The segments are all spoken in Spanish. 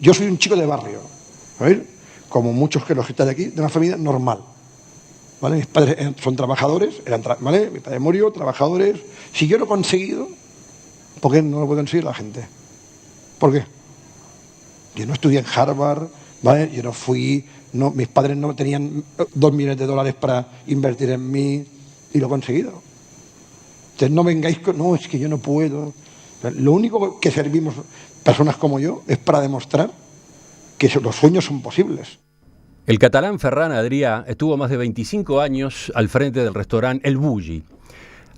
Yo soy un chico de barrio, ¿sabéis? Como muchos que los que están aquí, de una familia normal. ¿Vale? Mis padres son trabajadores, ¿vale? Mi padre murió, trabajadores. Si yo lo he conseguido, ¿por qué no lo puede conseguir la gente? ¿Por qué? Yo no estudié en Harvard, ¿vale? Yo no fui, mis padres no tenían 2 millones de dólares para invertir en mí y lo he conseguido. Entonces no vengáis con, no, es que yo no puedo. Lo único que servimos personas como yo es para demostrar que los sueños son posibles. El catalán Ferran Adrià estuvo más de 25 años al frente del restaurante El Bulli.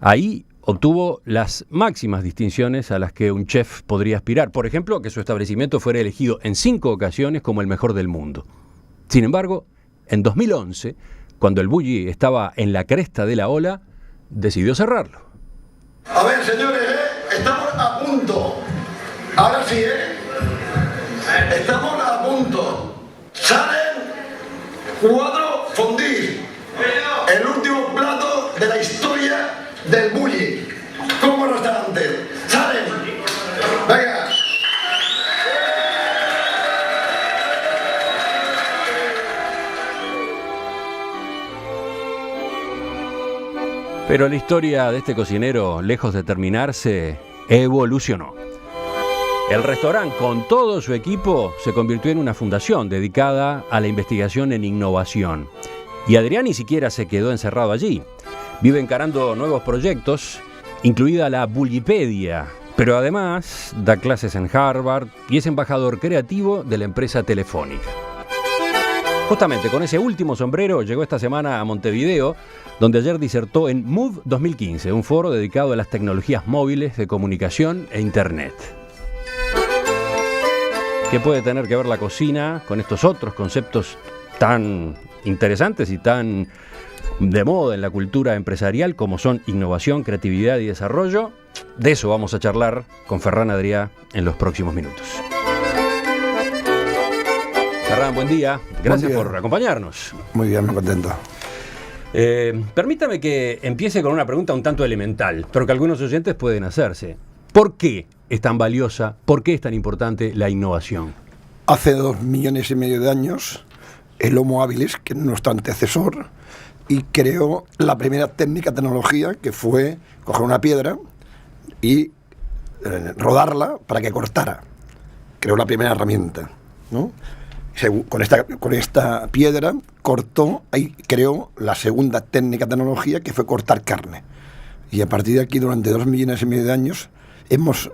Ahí obtuvo las máximas distinciones a las que un chef podría aspirar. Por ejemplo, que su establecimiento fuera elegido en 5 ocasiones como el mejor del mundo. Sin embargo, en 2011, cuando El Bulli estaba en la cresta de la ola, decidió cerrarlo. A ver, señores, estamos a punto. Ahora sí, estamos a punto. Salen 4 fondis. El último plato de la historia del Bulli. Como restaurante. Salen. Venga. Pero la historia de este cocinero, lejos de terminarse, evolucionó. El restaurante, con todo su equipo, se convirtió en una fundación dedicada a la investigación en innovación. Y Adrià ni siquiera se quedó encerrado allí. Vive encarando nuevos proyectos, incluida la Bullipedia, pero además da clases en Harvard y es embajador creativo de la empresa Telefónica. Justamente con ese último sombrero llegó esta semana a Montevideo, donde ayer disertó en Move 2015, un foro dedicado a las tecnologías móviles de comunicación e Internet. ¿Qué puede tener que ver la cocina con estos otros conceptos tan interesantes y tan de moda en la cultura empresarial como son innovación, creatividad y desarrollo? De eso vamos a charlar con Ferran Adrià en los próximos minutos. Ferran, buen día. Gracias por acompañarnos. Muy bien, me contento. Permítame que empiece con una pregunta un tanto elemental, pero que algunos oyentes pueden hacerse. ¿Por qué es tan valiosa, por qué es tan importante la innovación? Hace 2,5 millones de años, el Homo habilis, que es nuestro antecesor, y creó la primera técnica tecnología, que fue coger una piedra y rodarla para que cortara. Creó la primera herramienta, ¿no? Con esta piedra cortó y creó la segunda técnica tecnología, que fue cortar carne. Y a partir de aquí, durante 2,5 millones de años, hemos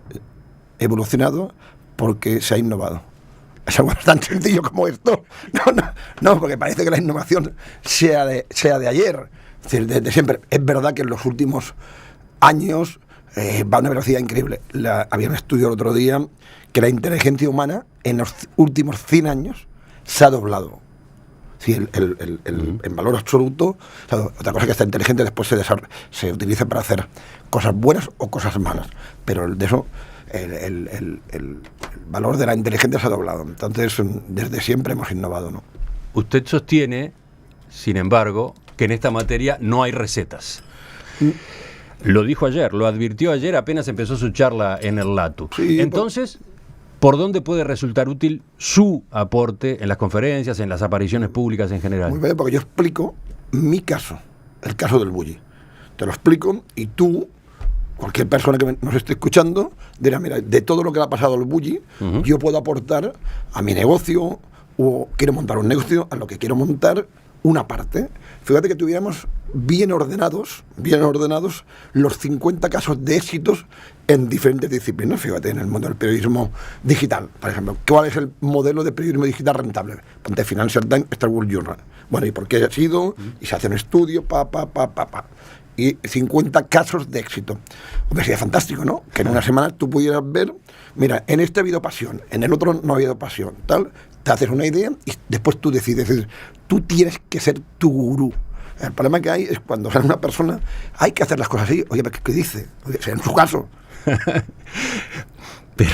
evolucionado porque se ha innovado. Es algo tan sencillo como esto. No, porque parece que la innovación sea de ayer, es decir, desde siempre. Es verdad que en los últimos años va a una velocidad increíble. Había un estudio el otro día que la inteligencia humana en los últimos 100 años se ha doblado. Sí, en valor absoluto. O sea, otra cosa es que esta inteligencia después se utiliza para hacer cosas buenas o cosas malas, pero de eso el valor de la inteligencia se ha doblado. Entonces, desde siempre hemos innovado, ¿no? Usted sostiene, sin embargo, que en esta materia no hay recetas. Lo dijo ayer, lo advirtió ayer apenas empezó su charla en el LATU. Sí, entonces, ¿por dónde puede resultar útil su aporte en las conferencias, en las apariciones públicas en general? Muy bien, porque yo explico mi caso, el caso del Bulli. Te lo explico y tú, cualquier persona que nos esté escuchando, dirá, mira, de todo lo que le ha pasado al Bulli, yo puedo aportar a mi negocio, o quiero montar un negocio, a lo que quiero montar, una parte. Fíjate que tuviéramos bien ordenados los 50 casos de éxitos en diferentes disciplinas. Fíjate, en el mundo del periodismo digital, por ejemplo, ¿cuál es el modelo de periodismo digital rentable? Ponte Financial Times, Star Wars Journal. Bueno, ¿y por qué ha sido? Y se hace un estudio, y 50 casos de éxito. Hombre, sería fantástico, ¿no? Que en una semana tú pudieras ver, mira, en este ha habido pasión, en el otro no ha habido pasión, tal. Te haces una idea y después tú decides. Es decir, tú tienes que ser tu gurú. El problema que hay es cuando sale una persona, hay que hacer las cosas así. Oye, ¿qué dice? Oye, en su caso. Pero...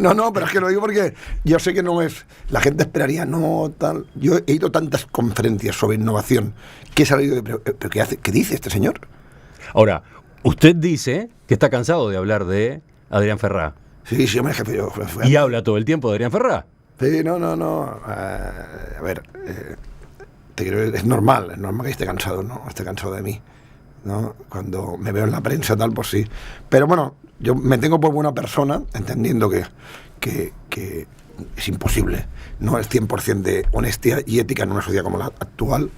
No, pero es que lo digo porque yo sé que no es... La gente esperaría, no, tal... Yo he ido a tantas conferencias sobre innovación que he salido de... ¿Pero qué dice este señor? Ahora, usted dice que está cansado de hablar de Adrià Ferrà. Sí, sí, hombre, jefe. Y habla todo el tiempo de Adrián Ferrá. Sí, no. A ver, te quiero decir, es normal que esté cansado, ¿no? Esté cansado de mí, ¿no? Cuando me veo en la prensa tal, pues sí. Pero bueno, yo me tengo por buena persona, entendiendo que es imposible, no es 100% de honestidad y ética en una sociedad como la actual.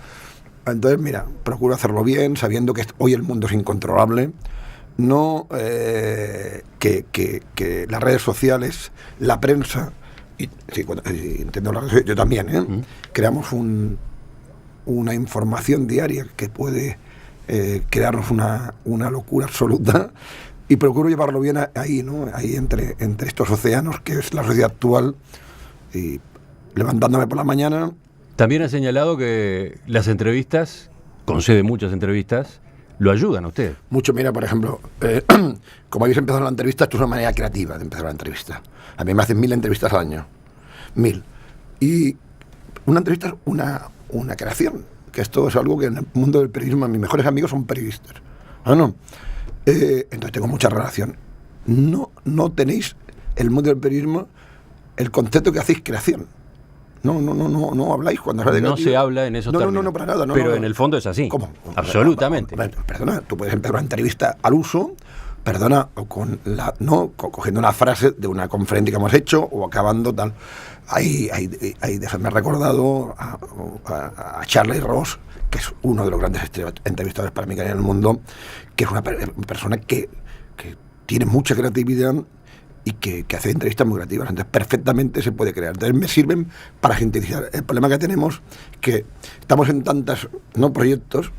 Entonces, mira, procuro hacerlo bien, sabiendo que hoy el mundo es incontrolable, no que las redes sociales, la prensa, y sí, entiendo yo también, creamos una información diaria que puede crearnos una locura absoluta, y procuro llevarlo bien ahí, ¿no? Ahí entre estos océanos que es la sociedad actual, y levantándome por la mañana. También ha señalado que las entrevistas, concede muchas entrevistas, lo ayudan a usted. Mucho, mira, por ejemplo, como habéis empezado la entrevista, esto es una manera creativa de empezar la entrevista. A mí me hacen 1000 entrevistas al año. 1000. Y una entrevista es una creación, que esto es algo que en el mundo del periodismo, mis mejores amigos son periodistas. ¿No? Entonces tengo mucha relación. No tenéis, el mundo del periodismo, el concepto que hacéis creación. No habláis cuando habláis de no se habla en esos términos. No, para nada. Pero en el fondo es así. ¿Cómo? Absolutamente. Perdona, tú puedes empezar una entrevista al uso, cogiendo una frase de una conferencia que hemos hecho o acabando tal. Me ha recordado a Charlie Ross, que es uno de los grandes entrevistadores para mí que hay en el mundo, que es una persona que tiene mucha creatividad y que hace entrevistas muy creativas. Entonces perfectamente se puede crear. Entonces me sirven para sintetizar. El problema que tenemos que estamos en tantos proyectos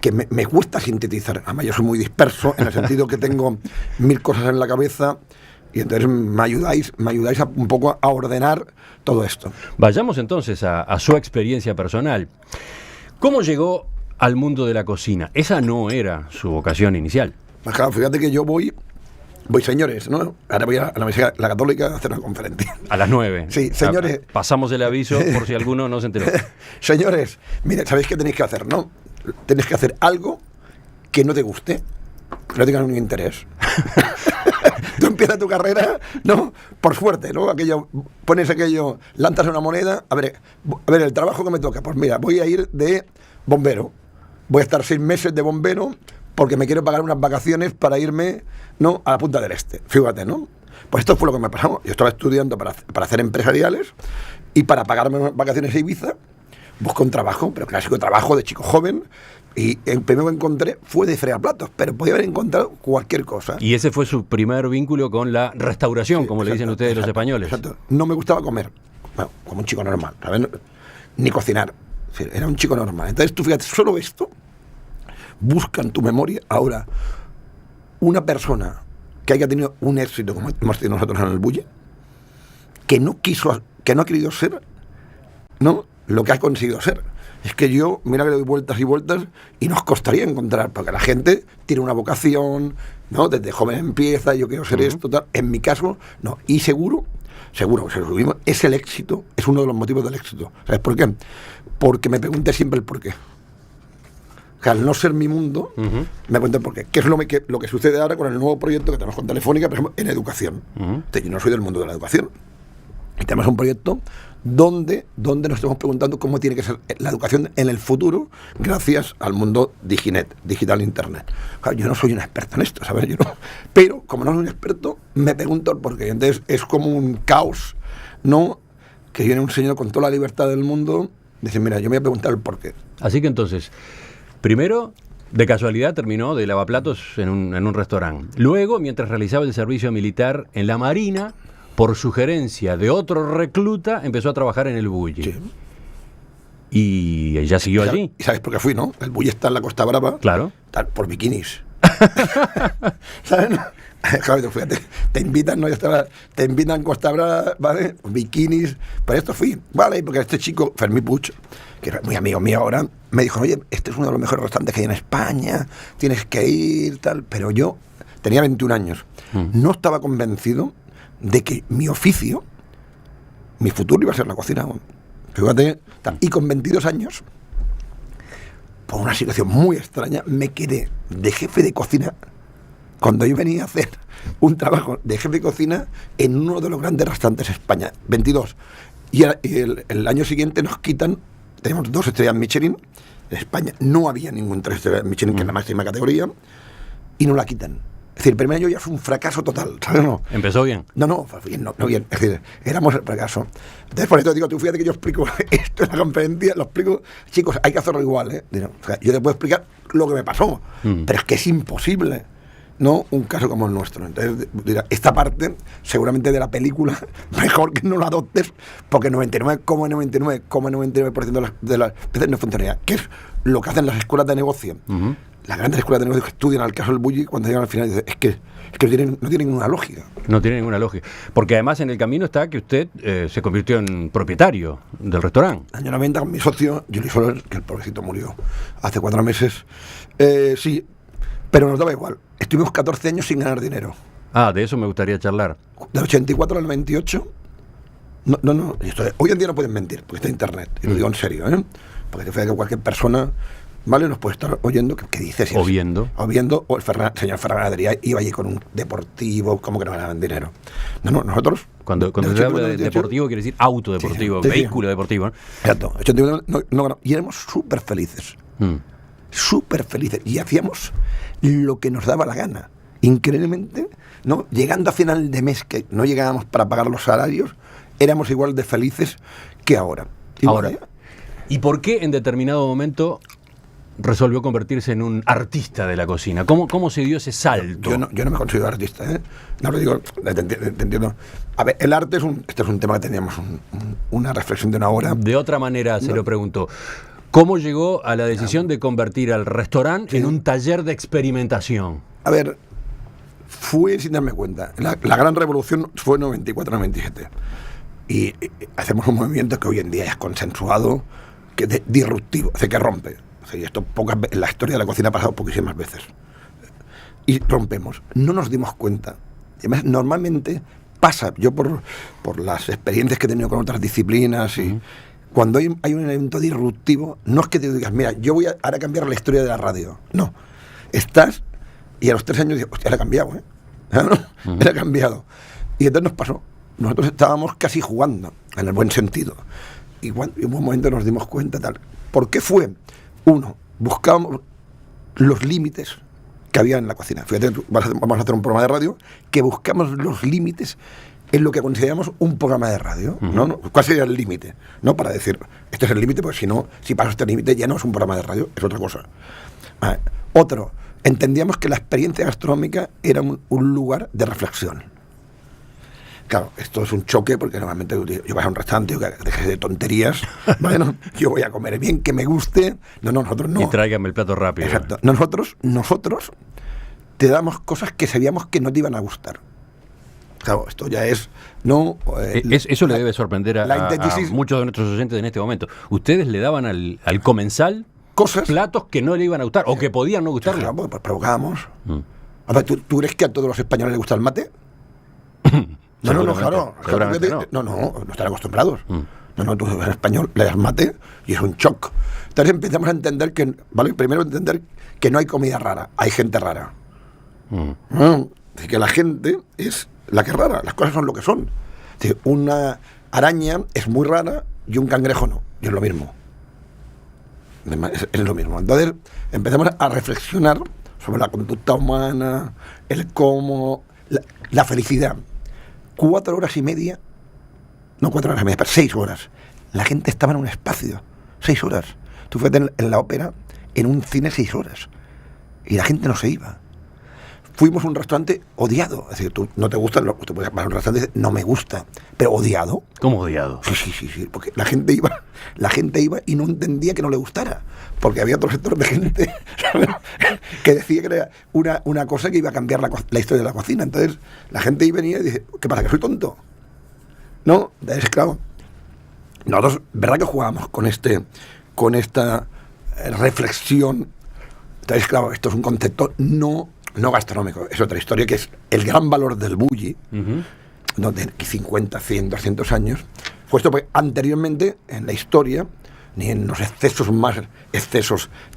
que me cuesta sintetizar. Además yo soy muy disperso en el sentido que tengo 1000 cosas en la cabeza, y entonces me ayudáis un poco a ordenar todo esto. Vayamos entonces a su experiencia personal. ¿Cómo llegó al mundo de la cocina? Esa no era su vocación inicial. Pues claro, fíjate que yo voy, señores, ¿no? Ahora voy a la Universidad La Católica a hacer una conferencia. A las 9. Sí, señores. Pasamos el aviso por si alguno no se enteró. Señores, mire, ¿sabéis qué tenéis que hacer, no? Tenéis que hacer algo que no te guste, que no tenga ningún interés. Tú empiezas tu carrera, ¿no? Por suerte, ¿no? Pones lanzas una moneda, a ver, el trabajo que me toca, pues mira, voy a ir de bombero. Voy a estar 6 meses de bombero porque me quiero pagar unas vacaciones para irme, ¿no?, a la Punta del Este. Fíjate, ¿no? Pues esto fue lo que me pasó. Yo estaba estudiando para hacer empresariales, y para pagarme unas vacaciones a Ibiza busco un trabajo, pero clásico trabajo de chico joven, y el primero que encontré fue de fregar platos, pero podía haber encontrado cualquier cosa. Y ese fue su primer vínculo con la restauración, sí, como le dicen ustedes los españoles. Exacto. No me gustaba comer, bueno, como un chico normal, ¿sabes? Ni cocinar, era un chico normal. Entonces tú fíjate, solo esto busca en tu memoria ahora una persona que haya tenido un éxito como hemos tenido nosotros en el Bulle, que no ha querido ser, ¿no?, lo que ha conseguido ser. Es que yo, mira que le doy vueltas y vueltas, y nos costaría encontrar, porque la gente tiene una vocación, ¿no? Desde joven empieza, yo quiero ser esto, tal. En mi caso, no. Y seguro que se lo subimos, es el éxito, es uno de los motivos del éxito. ¿Sabes por qué? Porque me pregunté siempre el porqué. O sea, al no ser mi mundo, me pregunté el porqué. ¿Qué es lo que sucede ahora con el nuevo proyecto que tenemos con Telefónica, por ejemplo, en educación? Entonces, yo no soy del mundo de la educación. Y tenemos un proyecto donde nos estamos preguntando cómo tiene que ser la educación en el futuro gracias al mundo digital Internet. Claro, yo no soy un experto en esto, ¿sabes? Pero como no soy un experto, me pregunto el porqué. Entonces es como un caos, ¿no? Que viene un señor con toda la libertad del mundo, dice, mira, yo me voy a preguntar el porqué. Así que entonces, primero, de casualidad terminó de lavaplatos en un restaurante. Luego, mientras realizaba el servicio militar en la Marina, por sugerencia de otro recluta, empezó a trabajar en el Bulle. Sí. Y ella siguió allí. ¿Y sabes por qué fui, no? El Bulle está en la Costa Brava. Claro. Por bikinis. ¿Sabes? Claro, fíjate, te invitan, ¿no? Te invitan a Costa Brava, ¿vale? Bikinis. Por esto fui, ¿vale? Porque este chico, Fermí Puig, que era muy amigo mío ahora, me dijo, oye, este es uno de los mejores restaurantes que hay en España, tienes que ir, tal. Pero yo tenía 21 años. No estaba convencido de que mi oficio, mi futuro iba a ser la cocina. Fíjate, y con 22 años, por una situación muy extraña, me quedé de jefe de cocina cuando yo venía a hacer un trabajo de jefe de cocina en uno de los grandes restaurantes de España, 22. Y el año siguiente nos quitan, tenemos 2 estrellas Michelin, en España no había ningún 3 estrellas Michelin, que es la máxima categoría, y nos la quitan. Es decir, el primer año ya fue un fracaso total, ¿sabes? No. ¿Empezó bien? No, bien, no bien. Es decir, éramos el fracaso. Entonces, por eso digo, tú fíjate que yo explico esto en la conferencia, lo explico, chicos, hay que hacerlo igual, ¿eh? O sea, yo te puedo explicar lo que me pasó, pero es que es imposible, ¿no? Un caso como el nuestro. Entonces, esta parte, seguramente de la película, mejor que no la adoptes, porque 99,99% de las veces no funcionaría. ¿Qué es lo que hacen las escuelas de negocio? Las grandes escuelas de negocio que estudian al caso del bullying, cuando llegan al final dicen, es que no tienen ninguna lógica. No tiene ninguna lógica. Porque además en el camino está que usted se convirtió en propietario del restaurante. Año 90 con mi socio, Juli Soler, que el pobrecito murió hace 4 meses. Sí, pero nos daba igual. Estuvimos 14 años sin ganar dinero. Ah, de eso me gustaría charlar. Del 84 al 98. No. Hoy en día no pueden mentir, porque está internet. Y lo digo en serio, ¿eh? Porque te fíjate que cualquier persona... ¿Vale? Nos puede estar oyendo que dice si o viendo. O el señor Fernández iba allí con un deportivo, como que no ganaban dinero. No, nosotros... Cuando se habla de deportivo, quiere decir autodeportivo, vehículo deportivo, ¿no? Exacto. Y éramos súper felices. Súper felices. Y hacíamos lo que nos daba la gana. Increíblemente, ¿no? Llegando a final de mes, que no llegábamos para pagar los salarios, éramos igual de felices que ahora. Ahora, ¿y por qué en determinado momento resolvió convertirse en un artista de la cocina? ¿Cómo se dio ese salto? Yo no me considero artista, ¿eh? No lo digo, te entiendo. A ver, el arte este es un tema que teníamos una reflexión de una hora. De otra manera, se lo pregunto, ¿cómo llegó a la decisión de convertir al restaurante en un taller de experimentación? A ver, fue sin darme cuenta. La gran revolución fue en 94-97. Y hacemos un movimiento que hoy en día es consensuado, que es disruptivo, que rompe. Y esto en la historia de la cocina ha pasado poquísimas veces. Y rompemos. No nos dimos cuenta. Y además, normalmente pasa, yo por las experiencias que he tenido con otras disciplinas, y cuando hay un evento disruptivo, no es que te digas, mira, yo voy a ahora cambiar la historia de la radio. No. Estás, y a los 3 años dices, hostia, era cambiado, ¿eh? Era cambiado. Y entonces nos pasó. Nosotros estábamos casi jugando, en el buen sentido. Y en un momento nos dimos cuenta, tal. ¿Por qué fue? Uno, buscábamos los límites que había en la cocina. Fíjate, vamos a hacer un programa de radio que buscamos los límites en lo que consideramos un programa de radio, ¿no? ¿Cuál sería el límite? ¿No? Para decir, este es el límite, porque si paso este límite ya no es un programa de radio, es otra cosa. Otro, entendíamos que la experiencia gastronómica era un lugar de reflexión. Claro, esto es un choque porque normalmente yo vas a un restaurante, yo dejes de tonterías, bueno, yo voy a comer bien, que me guste. No, nosotros no. Y tráigame el plato rápido. Exacto. Nosotros te damos cosas que sabíamos que no te iban a gustar. Claro, esto ya es... Eso le debe sorprender a muchos de nuestros oyentes en este momento. Ustedes le daban al comensal cosas, platos que no le iban a gustar o que podían no gustarle. Claro, pues provocábamos. A ver, ¿tú crees que a todos los españoles les gusta el mate? No, claro. No están acostumbrados. Tú eres español, le das mate y es un shock. Entonces empezamos a entender que, ¿vale? Primero entender que no hay comida rara, hay gente rara. Es que la gente es la que es rara, las cosas son lo que son. Es decir, una araña es muy rara y un cangrejo no, y es lo mismo. Es lo mismo. Entonces empezamos a reflexionar sobre la conducta humana, el cómo, la felicidad. 4 horas y media, no 4 horas y media, pero 6 horas. La gente estaba en un espacio, 6 horas. Tú fuiste en la ópera, en un cine 6 horas. Y la gente no se iba. Fuimos a un restaurante odiado. Es decir, tú no te gusta, tú puedes ir a un restaurante y dices, no me gusta, pero odiado. ¿Cómo odiado? Sí, porque la gente iba y no entendía que no le gustara. Porque había otro sector de gente que decía que era una cosa que iba a cambiar la historia de la cocina. Entonces, la gente iba y venía y dice, ¿qué pasa, que soy tonto? No, es claro. Nosotros, ¿verdad que jugábamos con esta reflexión? Entonces, claro, esto es un concepto no gastronómico, es otra historia, que es el gran valor del bulli, donde 50, 100, 200 años, fue esto, porque anteriormente en la historia ni en los excesos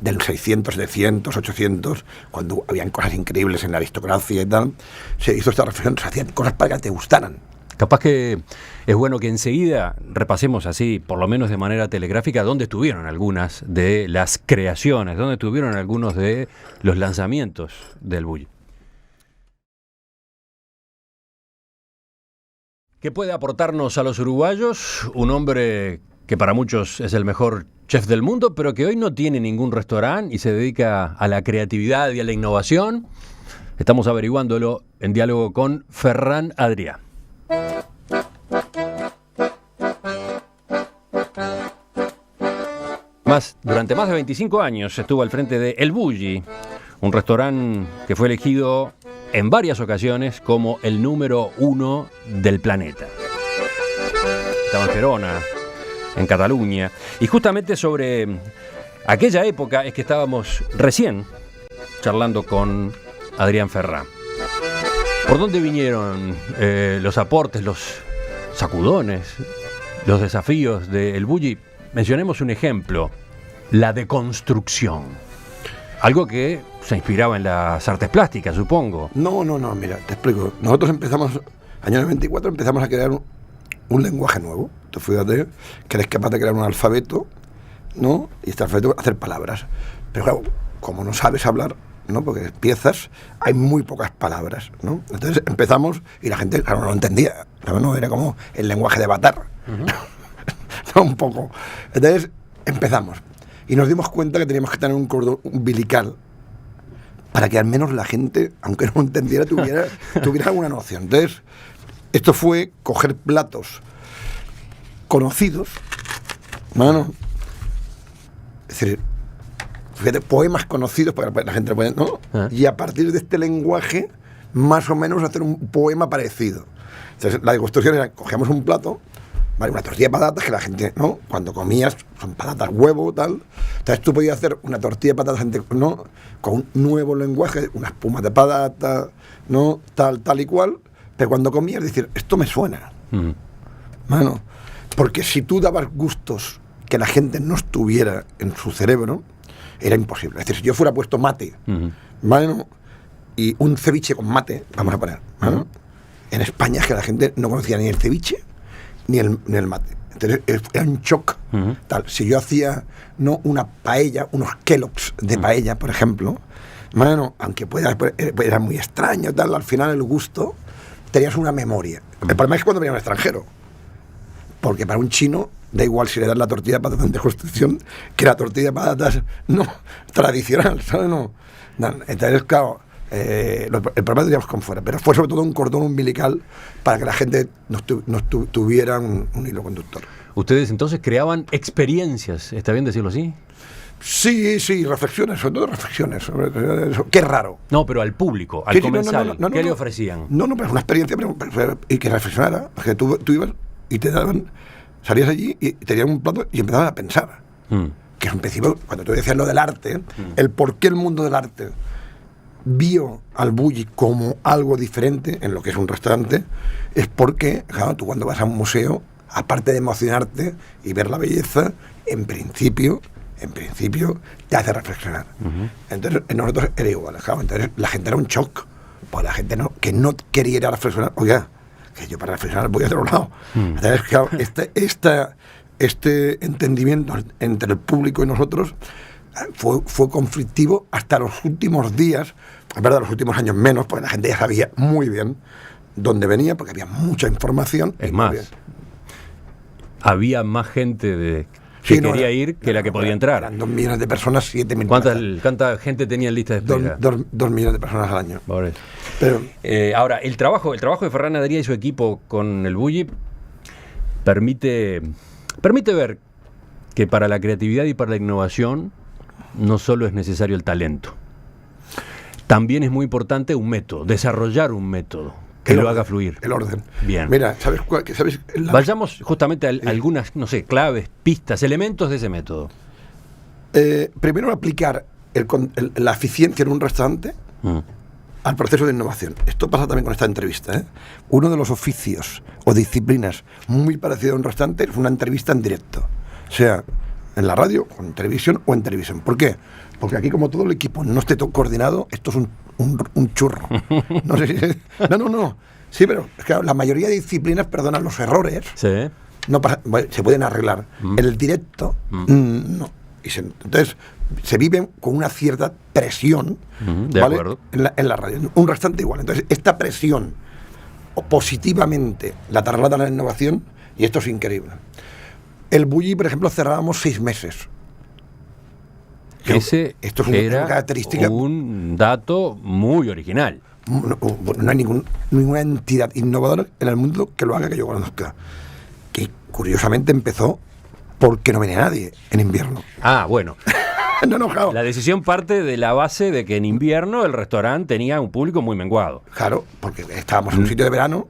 del 600, 700, 800, cuando habían cosas increíbles en la aristocracia y tal, se hizo esta reflexión, se hacían cosas para que te gustaran. Capaz que es bueno que enseguida repasemos así, por lo menos de manera telegráfica, dónde estuvieron algunas de las creaciones, dónde estuvieron algunos de los lanzamientos del Bulli. ¿Qué puede aportarnos a los uruguayos? Un hombre que para muchos es el mejor chef del mundo, pero que hoy no tiene ningún restaurante y se dedica a la creatividad y a la innovación. Estamos averiguándolo en diálogo con Ferran Adrià. Durante más de 25 años estuvo al frente de El Bulli, un restaurante que fue elegido en varias ocasiones como el número 1 del planeta. Estaba en Gerona, en Cataluña, y justamente sobre aquella época es que estábamos recién charlando con Adrián Ferrán. ¿Por dónde vinieron los aportes, los sacudones, los desafíos de El Bulli? Mencionemos un ejemplo, la deconstrucción. Algo que se inspiraba en las artes plásticas, supongo. No, mira, te explico. Nosotros empezamos, año 94, empezamos a crear un lenguaje nuevo. Tú fíjate que eres capaz de crear un alfabeto, ¿no? Y este alfabeto hacer palabras. Pero claro, como no sabes hablar, ¿no? Porque empiezas, hay muy pocas palabras, ¿no? Entonces empezamos y la gente, claro, no lo entendía. ¿No? Era como el lenguaje de Avatar. Uh-huh. No, un poco. Entonces empezamos. Y nos dimos cuenta que teníamos que tener un cordón umbilical para que al menos la gente, aunque no entendiera, tuviera alguna noción. Entonces, esto fue coger platos conocidos, ¿no? Es decir, fíjate, poemas conocidos para que la gente lo pueda, ¿no? Y a partir de este lenguaje, más o menos hacer un poema parecido. Entonces, la deconstrucción era, cogíamos un plato, ¿vale? Una tortilla de patatas que la gente, ¿no? Cuando comías, son patatas, huevo, tal. Entonces tú podías hacer una tortilla de patatas, ¿no? Con un nuevo lenguaje, una espuma de patata, ¿no? Tal y cual. Pero cuando comías, decir, esto me suena. Bueno, porque si tú dabas gustos que la gente no estuviera en su cerebro, era imposible. Es decir, si yo fuera puesto mate, ¿vale? Y un ceviche con mate, vamos a poner, ¿vale? En España es que la gente no conocía ni el ceviche ni el mate. Entonces era un shock. Tal. Si yo hacía, ¿no? Una paella, unos Kellogg's de paella, por ejemplo, bueno, aunque era muy extraño, tal, al final el gusto tenías una memoria. El problema es que cuando venía un extranjero, porque para un chino da igual si le das la tortilla de patatas de construcción que la tortilla de patatas no tradicional, ¿sabes? No. Entonces, claro, el problema lo teníamos con fuera, pero fue sobre todo un cordón umbilical para que la gente nos tuviera un hilo conductor. ¿Ustedes entonces creaban experiencias? ¿Está bien decirlo así? Sí, reflexiones, sobre todo reflexiones. Sobre eso. Qué raro. No, pero al público, al comensal, ¿qué le ofrecían? No, pero es una experiencia y que reflexionara. Porque tú ibas y te daban, salías allí y te dieron un plato y empezabas a pensar. Que es un principio, cuando tú decías lo del arte, el por qué el mundo del arte vio al Bulli como algo diferente en lo que es un restaurante, es porque, claro, tú cuando vas a un museo, aparte de emocionarte y ver la belleza, en principio te hace reflexionar. Entonces, nosotros era igual, claro. Entonces, la gente era un shock, porque la gente que no quería ir a reflexionar, oiga, que yo para reflexionar voy a otro lado. Entonces, claro, este entendimiento entre el público y nosotros fue conflictivo hasta los últimos días, es verdad, los últimos años menos, porque la gente ya sabía muy bien dónde venía, porque había mucha información. Es más, había más gente que quería ir que la que podía entrar. Eran 2 millones de personas, 7 millones. ¿Cuánta gente tenía en lista de espera? 2 millones de personas al año. Pero, ahora, el trabajo de Ferran Adrià y su equipo con el Bulli permite ver que para la creatividad y para la innovación no solo es necesario el talento, también es muy importante un método, desarrollar un método que lo haga fluir. El orden. Bien. Mira, ¿sabes? Vayamos justamente a algunas, no sé, claves, pistas, elementos de ese método. Primero, aplicar la eficiencia en un restaurante al proceso de innovación. Esto pasa también con esta entrevista, ¿eh? Uno de los oficios o disciplinas muy parecido a un restaurante es una entrevista en directo. O sea, en la radio, o en televisión o en televisión. ¿Por qué? Porque aquí, como todo el equipo no esté todo coordinado, esto es un churro. No sé si... No. Sí, pero es que la mayoría de disciplinas perdonan los errores. Sí. No pasa, bueno, se pueden arreglar. En el directo, no. Entonces, se vive con una cierta presión, de ¿vale? acuerdo. En la radio. Un restante igual. Entonces, esta presión positivamente la traslada a la innovación y esto es increíble. El Bulli, por ejemplo, cerrábamos 6 meses. Ese esto es era una característica. un dato muy original. No hay ninguna entidad innovadora en el mundo que lo haga que yo conozca. Que curiosamente empezó porque no venía nadie en invierno. Ah, bueno. Claro. La decisión parte de la base de que en invierno el restaurante tenía un público muy menguado. Claro, porque estábamos en un sitio de verano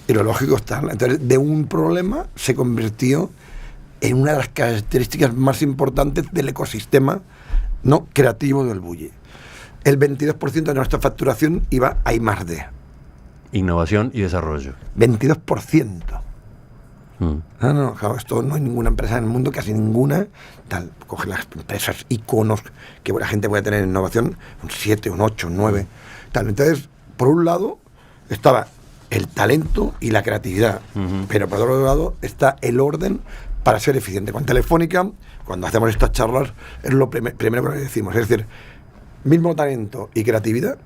y lo lógico está. Entonces, de un problema se convirtió en una de las características más importantes del ecosistema no creativo del Bulli. El 22% de nuestra facturación iba a I+D. Innovación y desarrollo. 22%. Claro, esto no hay ninguna empresa en el mundo, casi ninguna, tal. Coge las empresas, iconos, que la gente puede tener en innovación, un 7, un 8, un 9, tal. Entonces, por un lado, estaba el talento y la creatividad, pero por otro lado está el orden para ser eficiente. Con Telefónica, cuando hacemos estas charlas, es lo primero que decimos, es decir, mismo talento y creatividad,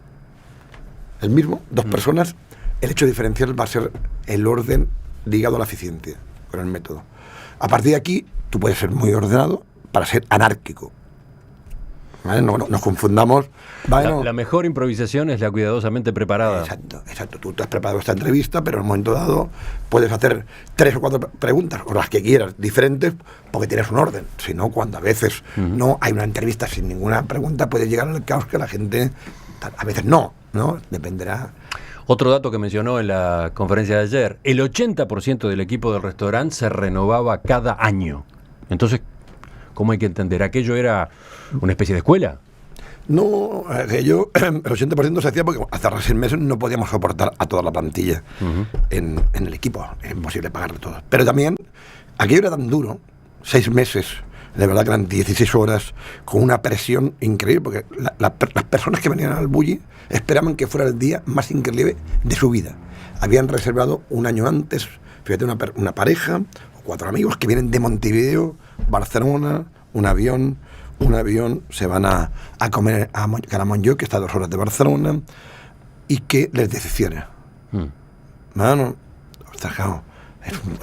el mismo, dos personas, el hecho diferencial va a ser el orden ligado a la eficiencia, con el método. A partir de aquí, tú puedes ser muy ordenado para ser anárquico. ¿Vale? No nos confundamos. ¿Vale? La mejor improvisación es la cuidadosamente preparada. Exacto. Tú te has preparado esta entrevista, pero en un momento dado puedes hacer 3 o 4 preguntas, o las que quieras, diferentes, porque tienes un orden. Si no, cuando a veces no hay una entrevista sin ninguna pregunta, puede llegar al caos que la gente... A veces no. Dependerá... Otro dato que mencionó en la conferencia de ayer, el 80% del equipo del restaurante se renovaba cada año. Entonces, ¿cómo hay que entender? ¿Aquello era una especie de escuela? No, aquello, el 80% se hacía porque hasta 6 meses no podíamos soportar a toda la plantilla en el equipo. Es imposible pagarle todo. Pero también, aquello era tan duro, 6 meses, de verdad que eran 16 horas, con una presión increíble, porque las personas que venían al Bulli esperaban que fuera el día más increíble de su vida. Habían reservado un año antes, fíjate, una pareja o 4 amigos que vienen de Montevideo, Barcelona, un avión, se van a comer a Caramonyó, que está a 2 horas de Barcelona, y que les decepciona. Mano,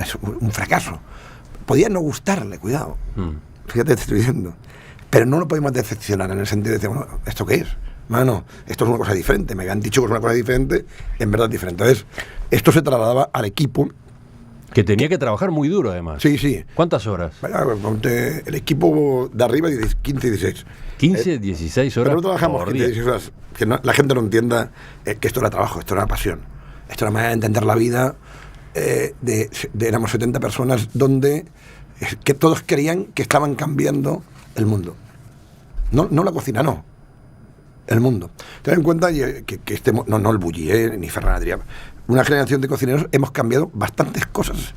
es un fracaso. Podía no gustarle, cuidado. Fíjate, te estoy diciendo. Pero no lo podemos decepcionar en el sentido de decir, bueno, ¿esto qué es? Mano, esto es una cosa diferente. Me han dicho que es una cosa diferente, en verdad es diferente. Entonces, esto se trasladaba al equipo. Que tenía que trabajar muy duro, además. Sí. ¿Cuántas horas? El equipo de arriba, 15 y 16. 15, 16 horas. Pero no trabajamos por 15, 16 horas. Que la gente no entienda que esto era trabajo, esto era pasión. Esto era una manera de entender la vida. Éramos 70 personas donde que todos creían que estaban cambiando el mundo. No la cocina, no. El mundo. Ten en cuenta que no el Bulli, ni Ferran Adrià. Una generación de cocineros hemos cambiado bastantes cosas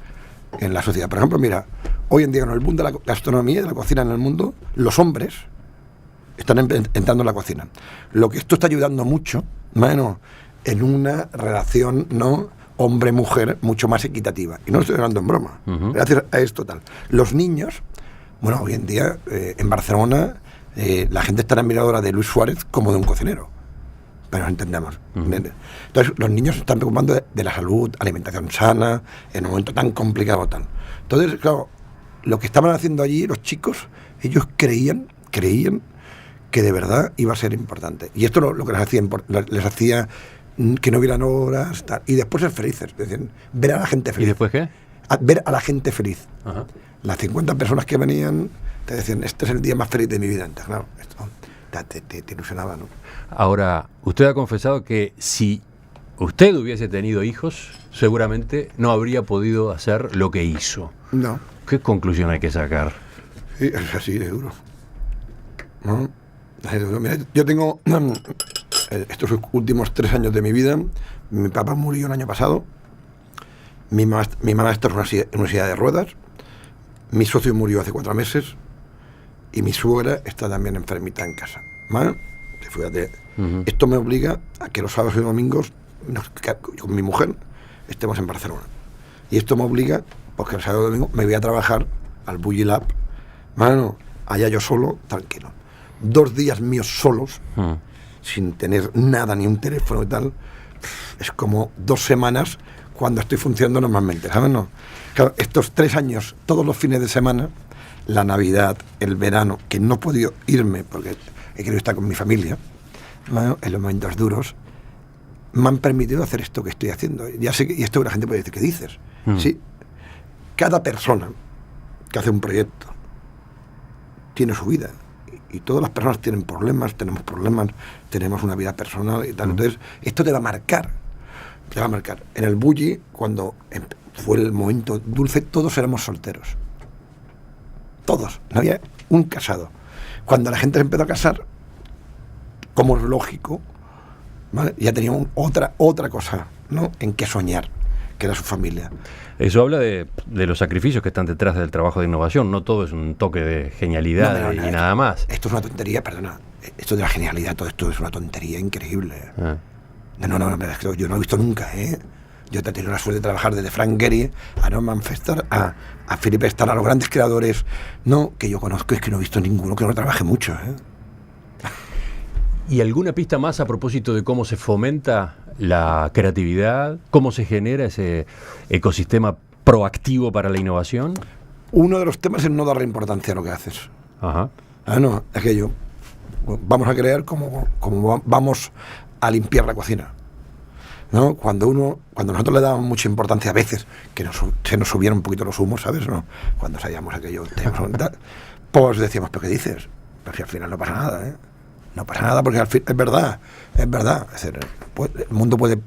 en la sociedad. Por ejemplo, mira, hoy en día con el boom de la gastronomía y de la cocina en el mundo, los hombres están entrando en la cocina. Lo que esto está ayudando mucho, bueno, en una relación, ¿no?, hombre-mujer mucho más equitativa. Y no estoy hablando en broma. Gracias a esto tal. Los niños, bueno, hoy en día en Barcelona la gente está admiradora de Luis Suárez como de un cocinero. Pero nos entendemos. Entonces, los niños se están preocupando de la salud, alimentación sana, en un momento tan complicado tal. Entonces, claro, lo que estaban haciendo allí los chicos, ellos creían que de verdad iba a ser importante. Y esto lo que les hacía que no hubieran horas, tal, y después ser felices, es decir, ver a la gente feliz. ¿Y después qué? Ver a la gente feliz. Ajá. Las 50 personas que venían te decían, este es el día más feliz de mi vida. Entonces, claro, esto te ilusionaba, ¿no? Ahora, usted ha confesado que si usted hubiese tenido hijos, seguramente no habría podido hacer lo que hizo. No. ¿Qué conclusión hay que sacar? Sí, es así de duro. ¿No? Mira, yo tengo estos últimos 3 años de mi vida. Mi papá murió el año pasado. Mi mamá está en una silla de ruedas. Mi socio murió hace 4 meses. y mi suegra está también enfermita en casa, ¿vale? Fíjate, esto me obliga a que los sábados y domingos con mi mujer estemos en Barcelona. Y esto me obliga, porque el sábado y domingo me voy a trabajar al Bulli Lab, bueno, allá yo solo, tranquilo. 2 días míos solos, sin tener nada, ni un teléfono y tal, es como 2 semanas cuando estoy funcionando normalmente, ¿sabes? No. Claro, estos 3 años, todos los fines de semana, la Navidad, el verano, que no he podido irme porque he querido estar con mi familia, bueno, en los momentos duros, me han permitido hacer esto que estoy haciendo. Ya sé que, y esto la gente puede decir, ¿qué dices? Sí, cada persona que hace un proyecto tiene su vida, y todas las personas tienen problemas, tenemos una vida personal y tal. Entonces, esto te va a marcar. En el Bulli, cuando fue el momento dulce, todos éramos solteros. Todos, no había un casado. Cuando la gente se empezó a casar, como es lógico, ¿vale? Ya teníamos otra cosa, ¿no?, en qué soñar, que era su familia. Eso habla de los sacrificios que están detrás del trabajo de innovación. No todo es un toque de genialidad y nada más. Esto es una tontería, perdona. Esto de la genialidad, todo esto es una tontería increíble. No, yo no he visto nunca, ¿eh? Yo he tenido la suerte de trabajar desde Frank Gehry a Norman Foster, a Philip Starr, a los grandes creadores, no, que yo conozco, es que no he visto ninguno que no trabaje mucho, ¿eh? ¿Y alguna pista más a propósito de cómo se fomenta la creatividad? ¿Cómo se genera ese ecosistema proactivo para la innovación? Uno de los temas es no darle importancia a lo que haces. Ajá. No, aquello. Vamos a crear como vamos a limpiar la cocina, ¿no? Cuando nosotros le dábamos mucha importancia a veces, que se nos subieron un poquito los humos, ¿sabes? ¿No? Cuando sabíamos aquello, pues decíamos, ¿pero qué dices? Pero si al final no pasa nada, ¿eh? No pasa nada, porque al fin, es verdad. Es decir, el mundo puede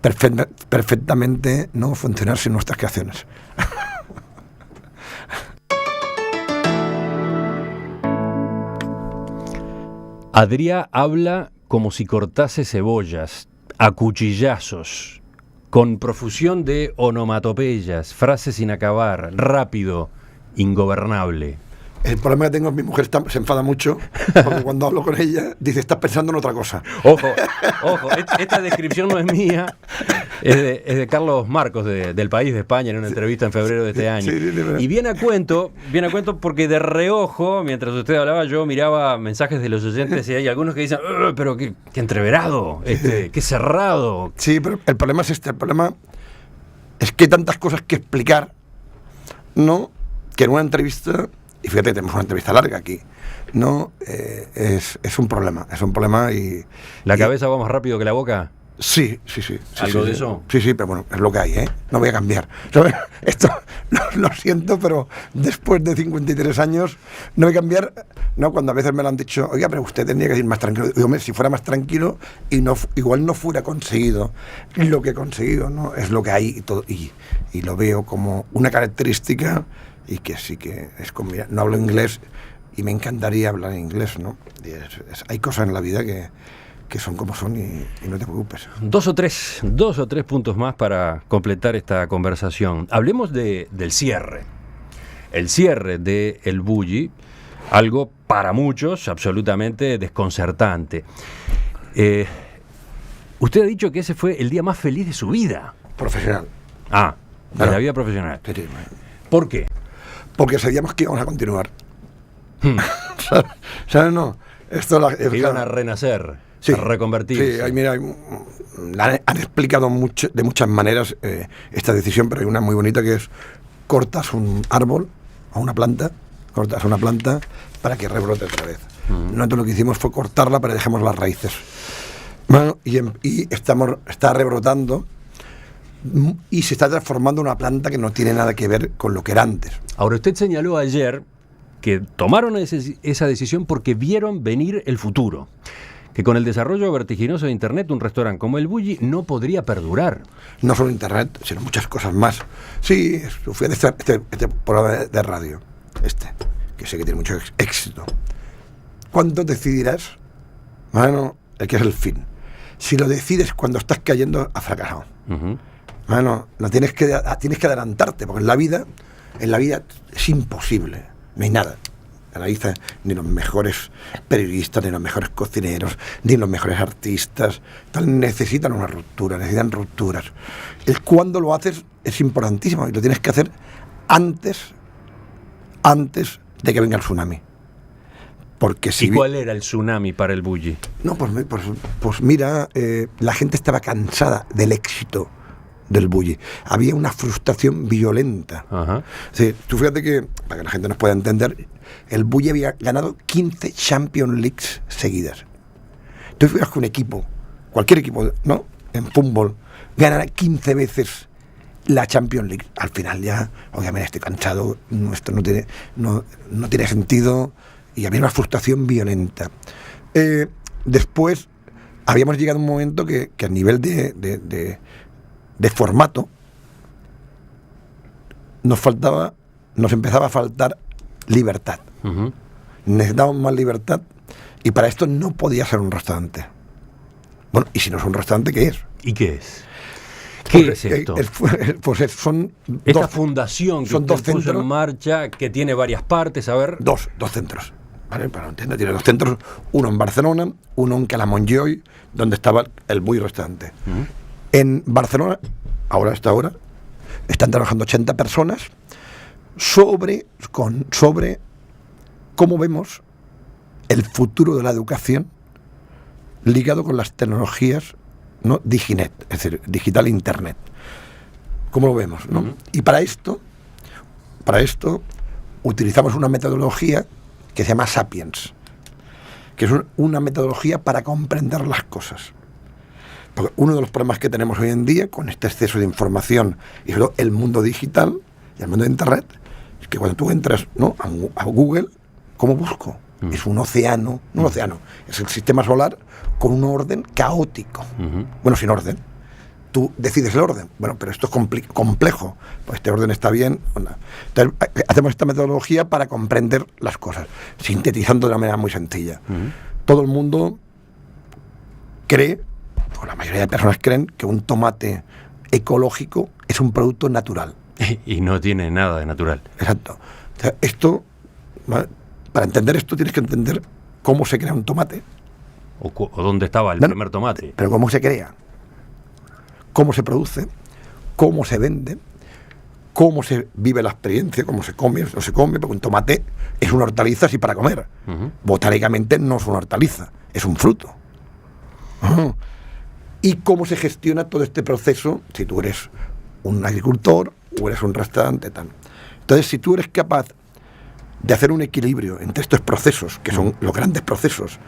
perfectamente no funcionar sin nuestras creaciones. Adrià habla como si cortase cebollas, a cuchillazos, con profusión de onomatopeyas, frases sin acabar, rápido, ingobernable. El problema que tengo es que mi mujer se enfada mucho porque cuando hablo con ella dice, estás pensando en otra cosa. Ojo, esta descripción no es mía, es de Carlos Marcos del País de España en una entrevista en febrero de este año. Y viene a cuento porque de reojo, mientras usted hablaba, yo miraba mensajes de los oyentes y hay algunos que dicen, pero qué entreverado, qué cerrado. Sí, pero el problema es el problema es que hay tantas cosas que explicar, ¿no?, que en una entrevista... Y fíjate, tenemos una entrevista larga aquí, ¿no? Es un problema y... ¿La cabeza va más rápido que la boca? Sí. ¿Algo de eso? Sí, pero bueno, es lo que hay, ¿eh? No voy a cambiar. ¿Sabes? Esto, lo siento, pero después de 53 años no voy a cambiar, ¿no? Cuando a veces me lo han dicho, oiga, pero usted tendría que ir más tranquilo. Digo, si fuera más tranquilo y igual no fuera conseguido lo que he conseguido, ¿no? Es lo que hay y todo, y lo veo como una característica... Y que sí que es como, mira, no hablo inglés y me encantaría hablar inglés, ¿no? Hay cosas en la vida que son como son y no te preocupes. Dos o tres puntos más para completar esta conversación. Hablemos del cierre. El cierre de El Bulli, algo para muchos absolutamente desconcertante. Usted ha dicho que ese fue el día más feliz de su vida. Profesional. De la vida profesional. Sí. ¿Por qué? Porque sabíamos que íbamos a continuar. ¿Sabes? No. Iban a renacer, sí, a reconvertirse. Sí, mira, han explicado de muchas maneras esta decisión, pero hay una muy bonita que es: cortas un árbol o una planta, para que rebrote otra vez. Nosotros lo que hicimos fue cortarla para que dejemos las raíces. Bueno, y está rebrotando. Y se está transformando en una planta que no tiene nada que ver con lo que era antes. Ahora, usted señaló ayer que tomaron esa decisión porque vieron venir el futuro, que con el desarrollo vertiginoso de Internet un restaurante como El Bulli no podría perdurar. No solo Internet, sino muchas cosas más. Sí, fui a este programa de radio, que sé que tiene mucho éxito. ¿Cuándo decidirás? Bueno, el que es el fin. Si lo decides cuando estás cayendo, has fracasado. Bueno, tienes que adelantarte, porque en la vida es imposible, no hay nada. analiza, ni los mejores periodistas, ni los mejores cocineros, ni los mejores artistas, tal, necesitan una ruptura, necesitan rupturas. El cuándo lo haces es importantísimo y lo tienes que hacer antes de que venga el tsunami. Porque si ¿Y cuál era el tsunami para el Bulli? No, pues mira, la gente estaba cansada del éxito del Bulli. Había una frustración violenta. Ajá. Sí, tú fíjate que, para que la gente nos pueda entender, el Bulli había ganado 15 Champions Leagues seguidas. Tú fíjate que un equipo, cualquier equipo, ¿no?, en fútbol, ganará 15 veces la Champions League. Al final ya, obviamente estoy cansado, esto no tiene sentido, y había una frustración violenta. Después habíamos llegado a un momento que a nivel de formato nos empezaba a faltar libertad. Uh-huh. Necesitábamos más libertad, y para esto no podía ser un restaurante. Bueno, y si no es un restaurante, ¿qué es? ¿Y qué es? ¿Qué es esto? Pues son esta fundación que son usted dos puso centros, en marcha, que tiene varias partes, a ver. Dos centros, ¿vale? Para entender, tiene dos centros, uno en Barcelona, uno en Cala-Montjuïc, donde estaba el Bulli restaurante. Uh-huh. En Barcelona, hasta ahora, están trabajando 80 personas sobre cómo vemos el futuro de la educación ligado con las tecnologías, ¿no?, Diginet, es decir, digital internet. ¿Cómo lo vemos, no? Uh-huh. Y para esto utilizamos una metodología que se llama Sapiens, que es una metodología para comprender las cosas. Porque uno de los problemas que tenemos hoy en día con este exceso de información y sobre todo el mundo digital y el mundo de internet es que cuando tú entras, ¿no?, a Google, ¿cómo busco? Uh-huh. Es un océano, no un océano, es el sistema solar con un orden caótico. Uh-huh. Bueno, sin orden. Tú decides el orden. Bueno, pero esto es complejo. Pues este orden está bien. Entonces, hacemos esta metodología para comprender las cosas, sintetizando de una manera muy sencilla. Uh-huh. Todo el mundo cree, o la mayoría de personas creen, que un tomate ecológico es un producto natural. Y no tiene nada de natural. Exacto. O sea, esto, para entender esto, tienes que entender cómo se crea un tomate. O dónde estaba el primer tomate. Pero cómo se crea, cómo se produce, cómo se vende, cómo se vive la experiencia, cómo se come, no se come, porque un tomate es una hortaliza así para comer. Uh-huh. Botánicamente no es una hortaliza, es un fruto. Uh-huh. Y cómo se gestiona todo este proceso si tú eres un agricultor o eres un restaurante, tal. Entonces, si tú eres capaz de hacer un equilibrio entre estos procesos, que son los grandes procesos,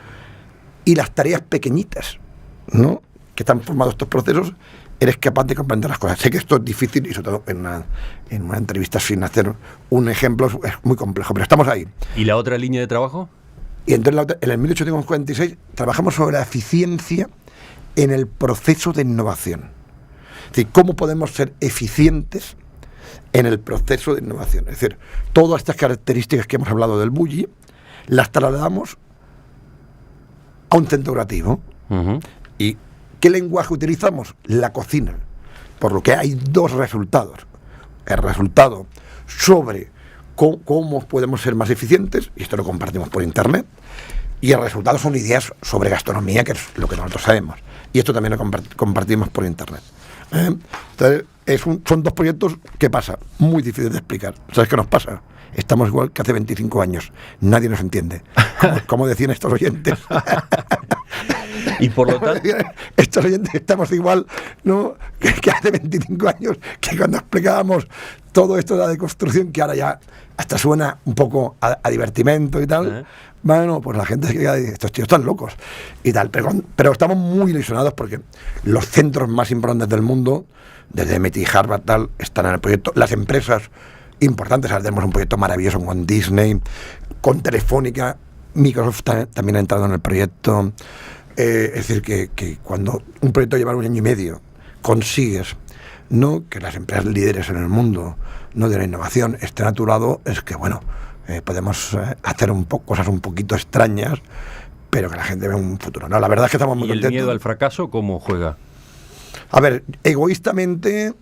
y las tareas pequeñitas, ¿no?, que están formados estos procesos, eres capaz de comprender las cosas. Sé que esto es difícil y sobre todo en una entrevista sin hacer un ejemplo es muy complejo, pero estamos ahí. ¿Y la otra línea de trabajo? Y entonces en el 1846 trabajamos sobre la eficiencia en el proceso de innovación. Es decir, cómo podemos ser eficientes en el proceso de innovación. Es decir, todas estas características que hemos hablado del Bulli las trasladamos a un centro creativo. Uh-huh. ¿Y qué lenguaje utilizamos? La cocina. Por lo que hay dos resultados. El resultado sobre cómo podemos ser más eficientes, y esto lo compartimos por internet, y el resultado son ideas sobre gastronomía, que es lo que nosotros sabemos. Y esto también lo compartimos por internet. Entonces, son dos proyectos que pasa, muy difícil de explicar. ¿Sabes qué nos pasa? Estamos igual que hace 25 años. Nadie nos entiende. Como decían estos oyentes. Y por lo tanto, estos oyentes estamos igual, ¿no?, que hace 25 años, que cuando explicábamos todo esto de la deconstrucción, que ahora ya hasta suena un poco a divertimento y tal. Bueno, pues la gente se queda y dice, estos tíos están locos y tal. Pero estamos muy ilusionados porque los centros más importantes del mundo, desde MIT, Harvard, tal, están en el proyecto. Las empresas importantes, ahora tenemos un proyecto maravilloso con Disney, con Telefónica, Microsoft también ha entrado en el proyecto. Es decir, que cuando un proyecto lleva 1 año y medio, consigues, ¿no?, que las empresas líderes en el mundo, ¿no?, de la innovación estén a tu lado, es que, bueno, podemos hacer cosas un poquito extrañas, pero que la gente vea un futuro. No, la verdad es que estamos muy contentos. ¿Y el miedo al fracaso cómo juega? A ver, egoístamente,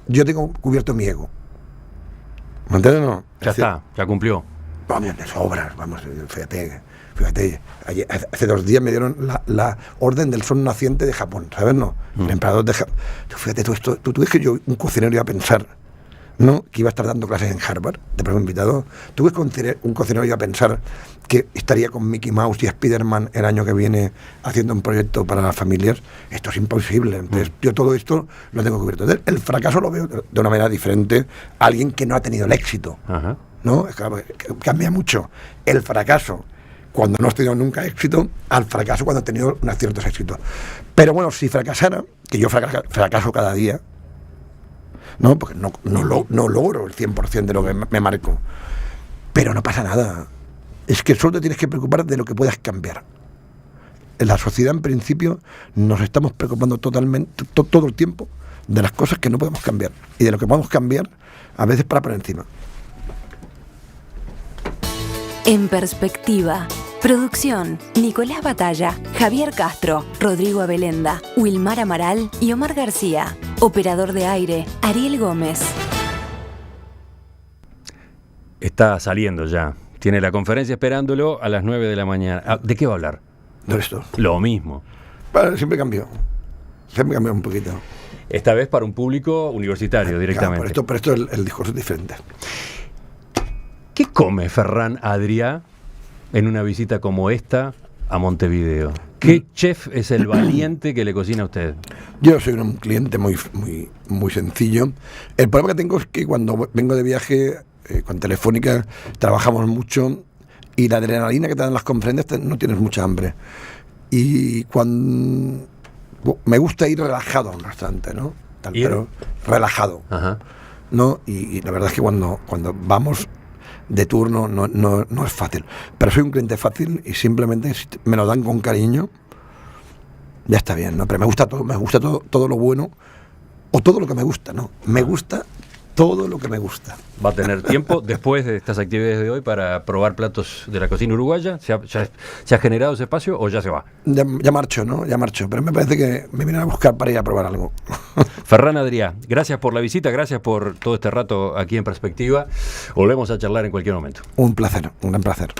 yo tengo cubierto mi ego. ¿Me entiendes o no? Ya está, ya cumplió. Vamos, de sobras, vamos, fíjate, hace 2 días me dieron la orden del sol naciente de Japón, ¿sabes? No, el emperador de Japón. Fíjate tú esto, tú ves que yo, un cocinero, iba a pensar, ¿no?, que iba a estar dando clases en Harvard, de primer invitado. Tú ves que un cocinero iba a pensar que estaría con Mickey Mouse y Spiderman el año que viene haciendo un proyecto para las familias. Esto es imposible. Entonces, yo todo esto lo tengo cubierto. Entonces, el fracaso lo veo de una manera diferente a alguien que no ha tenido el éxito. Ajá. ¿No? Cambia mucho el fracaso cuando no has tenido nunca éxito al fracaso cuando has tenido unos ciertos éxitos. Pero bueno, si fracasara, que yo fracaso cada día, ¿no? Porque no logro el 100% de lo que me marco, pero no pasa nada. Es que solo te tienes que preocupar de lo que puedas cambiar. En la sociedad, en principio, nos estamos preocupando totalmente, todo el tiempo, de las cosas que no podemos cambiar, y de lo que podemos cambiar, a veces para por encima. En Perspectiva. Producción: Nicolás Batalla, Javier Castro, Rodrigo Abelenda, Wilmar Amaral y Omar García. Operador de aire: Ariel Gómez. Está saliendo ya. Tiene la conferencia esperándolo a las 9 de la mañana. ¿De qué va a hablar? De esto. Lo mismo. Bueno, siempre cambió un poquito. Esta vez para un público universitario directamente. Claro, por esto el discurso es diferente. ¿Qué come Ferran Adrià en una visita como esta a Montevideo? ¿Qué chef es el valiente que le cocina a usted? Yo soy un cliente muy sencillo. El problema que tengo es que cuando vengo de viaje con Telefónica trabajamos mucho y la adrenalina que te dan las conferencias no tienes mucha hambre. Y cuando me gusta ir relajado a un restaurante, ¿no? Pero relajado. Ajá. ¿No? Y la verdad es que cuando vamos de turno no es fácil, pero soy un cliente fácil y simplemente si me lo dan con cariño ya está bien, ¿no? Pero me gusta todo lo bueno, o todo lo que me gusta, ¿no? Me gusta todo lo que me gusta. ¿Va a tener tiempo después de estas actividades de hoy para probar platos de la cocina uruguaya? ¿Se ha generado ese espacio o ya se va? Ya marcho, ¿no? Ya marcho, pero me parece que me vienen a buscar para ir a probar algo. Ferran Adrià, gracias por la visita, gracias por todo este rato aquí en Perspectiva. Volvemos a charlar en cualquier momento. Un placer, un gran placer.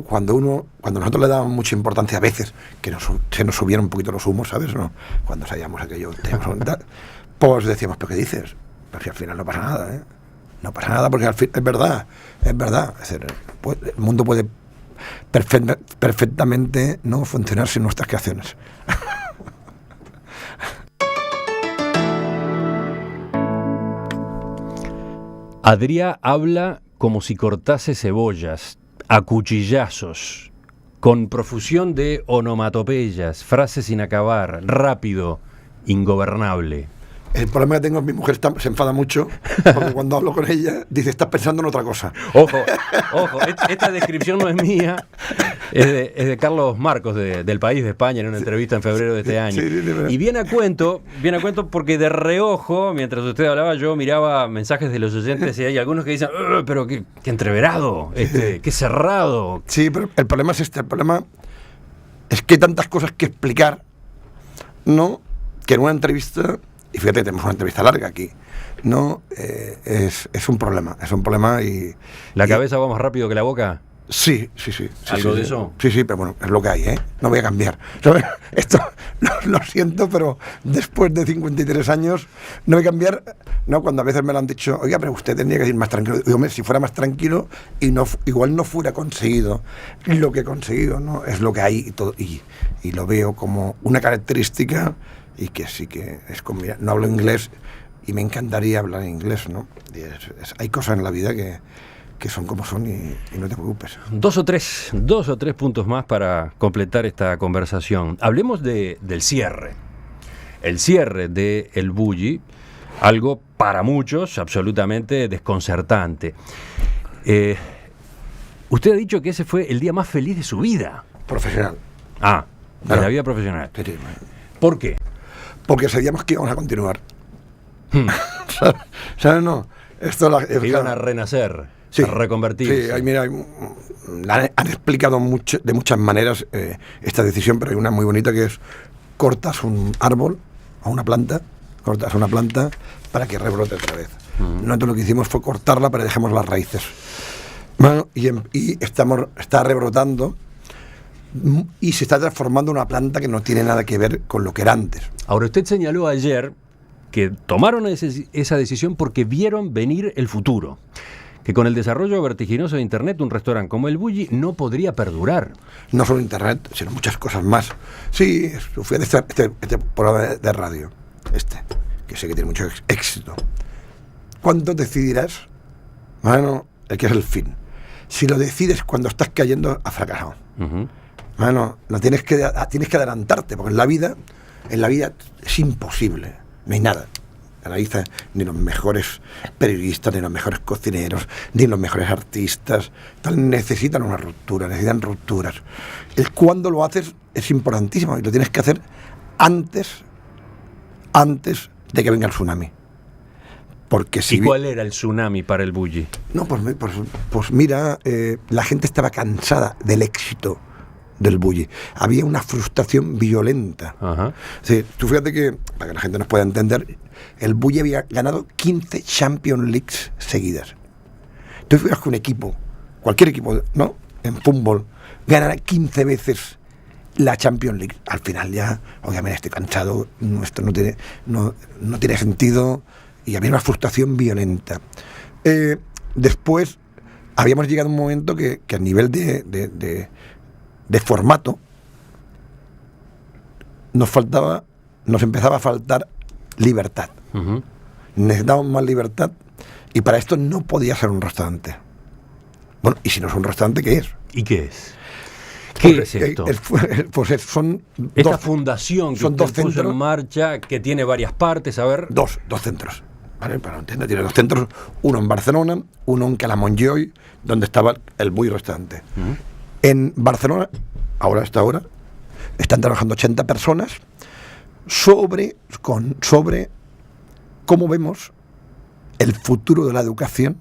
Cuando nosotros le dábamos mucha importancia a veces, que se nos subieron un poquito los humos, ¿sabes? ¿No? Cuando sabíamos aquello, pues decíamos, ¿pero qué dices? Pero si al final no pasa nada, ¿eh? No pasa nada porque al fin, es verdad. Es decir, el mundo puede perfectamente no funcionar sin nuestras creaciones. Adrià habla como si cortase cebollas, a cuchillazos, con profusión de onomatopeyas, frases sin acabar, rápido, ingobernable. El problema que tengo es que mi mujer se enfada mucho porque cuando hablo con ella dice, estás pensando en otra cosa. Ojo, esta descripción no es mía, es de Carlos Marcos del País de España en una entrevista en febrero de este año. Y viene a cuento porque de reojo, mientras usted hablaba, yo miraba mensajes de los oyentes y hay algunos que dicen, pero qué entreverado, qué cerrado. Sí, pero el problema es el problema es que hay tantas cosas que explicar, ¿no? Que en una entrevista... Y fíjate, tenemos una entrevista larga aquí, ¿no? Es un problema y... ¿La cabeza va más rápido que la boca? Sí. ¿Algo de eso? Sí, pero bueno, es lo que hay, ¿eh? No voy a cambiar. ¿Sabes? Esto lo siento, pero después de 53 años no voy a cambiar, ¿no? Cuando a veces me lo han dicho, oiga, pero usted tendría que ir más tranquilo. Digo, si fuera más tranquilo y igual no fuera conseguido lo que he conseguido, ¿no? Es lo que hay y todo, y lo veo como una característica. Y que sí que es como, mira, no hablo inglés y me encantaría hablar inglés, ¿no? Hay cosas en la vida que son como son y no te preocupes. Dos o tres puntos más para completar esta conversación. Hablemos del cierre. El cierre de El Bulli, algo para muchos absolutamente desconcertante. Usted ha dicho que ese fue el día más feliz de su vida. Profesional. De la vida profesional. Sí. ¿Por qué? Porque sabíamos que íbamos a continuar. ¿Sabes? No. Iban a renacer, sí, a reconvertirse. Sí, mira, han explicado de muchas maneras esta decisión, pero hay una muy bonita que es cortas un árbol o una planta, para que rebrote otra vez. Nosotros lo que hicimos fue cortarla, pero dejamos las raíces. Bueno, y está rebrotando y se está transformando en una planta que no tiene nada que ver con lo que era antes. Ahora, usted señaló ayer que tomaron esa decisión porque vieron venir el futuro, que con el desarrollo vertiginoso de Internet un restaurante como el Bulli no podría perdurar. No solo Internet, sino muchas cosas más. Sí, fui a este programa de radio, que sé que tiene mucho éxito. ¿Cuándo decidirás? Bueno, el que es el fin. Si lo decides cuando estás cayendo, has fracasado. Bueno, tienes que adelantarte, porque en la vida es imposible. No hay nada. Analiza ni los mejores periodistas, ni los mejores cocineros, ni los mejores artistas. Necesitan una ruptura, necesitan rupturas. El cuándo lo haces es importantísimo y lo tienes que hacer antes de que venga el tsunami. Porque ¿Y cuál era el tsunami para el Bulli? No, pues mira, la gente estaba cansada del éxito del Bulli. Había una frustración violenta. Ajá. Sí, tú fíjate que, para que la gente nos pueda entender, el Bulli había ganado 15 Champions Leagues seguidas. Tú fíjate que un equipo, cualquier equipo, ¿no?, en fútbol, ganará 15 veces la Champions League. Al final ya, obviamente estoy cansado, esto no tiene sentido, y había una frustración violenta. Después habíamos llegado a un momento que a nivel de formato nos empezaba a faltar libertad. Necesitábamos más libertad, y para esto no podía ser un restaurante. Bueno, y si no es un restaurante, ¿qué es? ¿Y qué es? ¿Qué es esto? Pues son esta fundación que son dos puso centros en marcha, que tiene varias partes, a ver. Dos centros, ¿vale? Para entender, tiene dos centros, uno en Barcelona, uno en Cala-Montjuïc, donde estaba el Bulli restaurante. En Barcelona, hasta ahora, están trabajando 80 personas sobre cómo vemos el futuro de la educación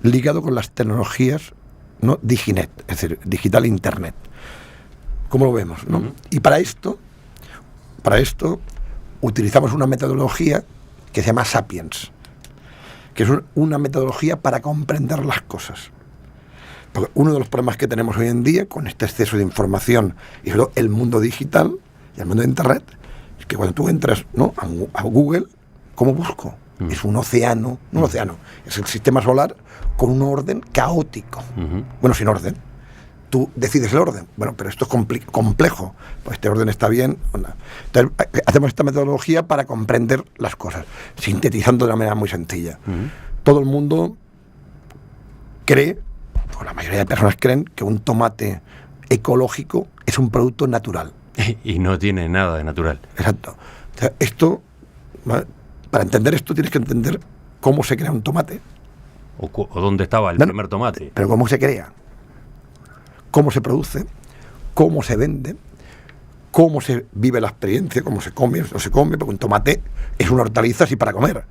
ligado con las tecnologías, ¿no?, Diginet, es decir, digital Internet. ¿Cómo lo vemos, no? Y para esto utilizamos una metodología que se llama Sapiens, que es una metodología para comprender las cosas. Porque uno de los problemas que tenemos hoy en día con este exceso de información y sobre todo el mundo digital y el mundo de Internet es que cuando tú entras, ¿no?, a Google, ¿cómo busco? Es un océano, no un océano, es el sistema solar con un orden caótico. Bueno, sin orden. Tú decides el orden. Bueno, pero esto es complejo. Pues este orden está bien. Entonces, hacemos esta metodología para comprender las cosas, sintetizando de una manera muy sencilla. Todo el mundo cree, o la mayoría de personas creen, que un tomate ecológico es un producto natural. Y no tiene nada de natural. Exacto. O sea, esto, ¿vale? Para entender esto tienes que entender cómo se crea un tomate. O dónde estaba el primer tomate. Pero cómo se crea, cómo se produce, cómo se vende, cómo se vive la experiencia, cómo se come o no se come, porque un tomate es una hortaliza así para comer.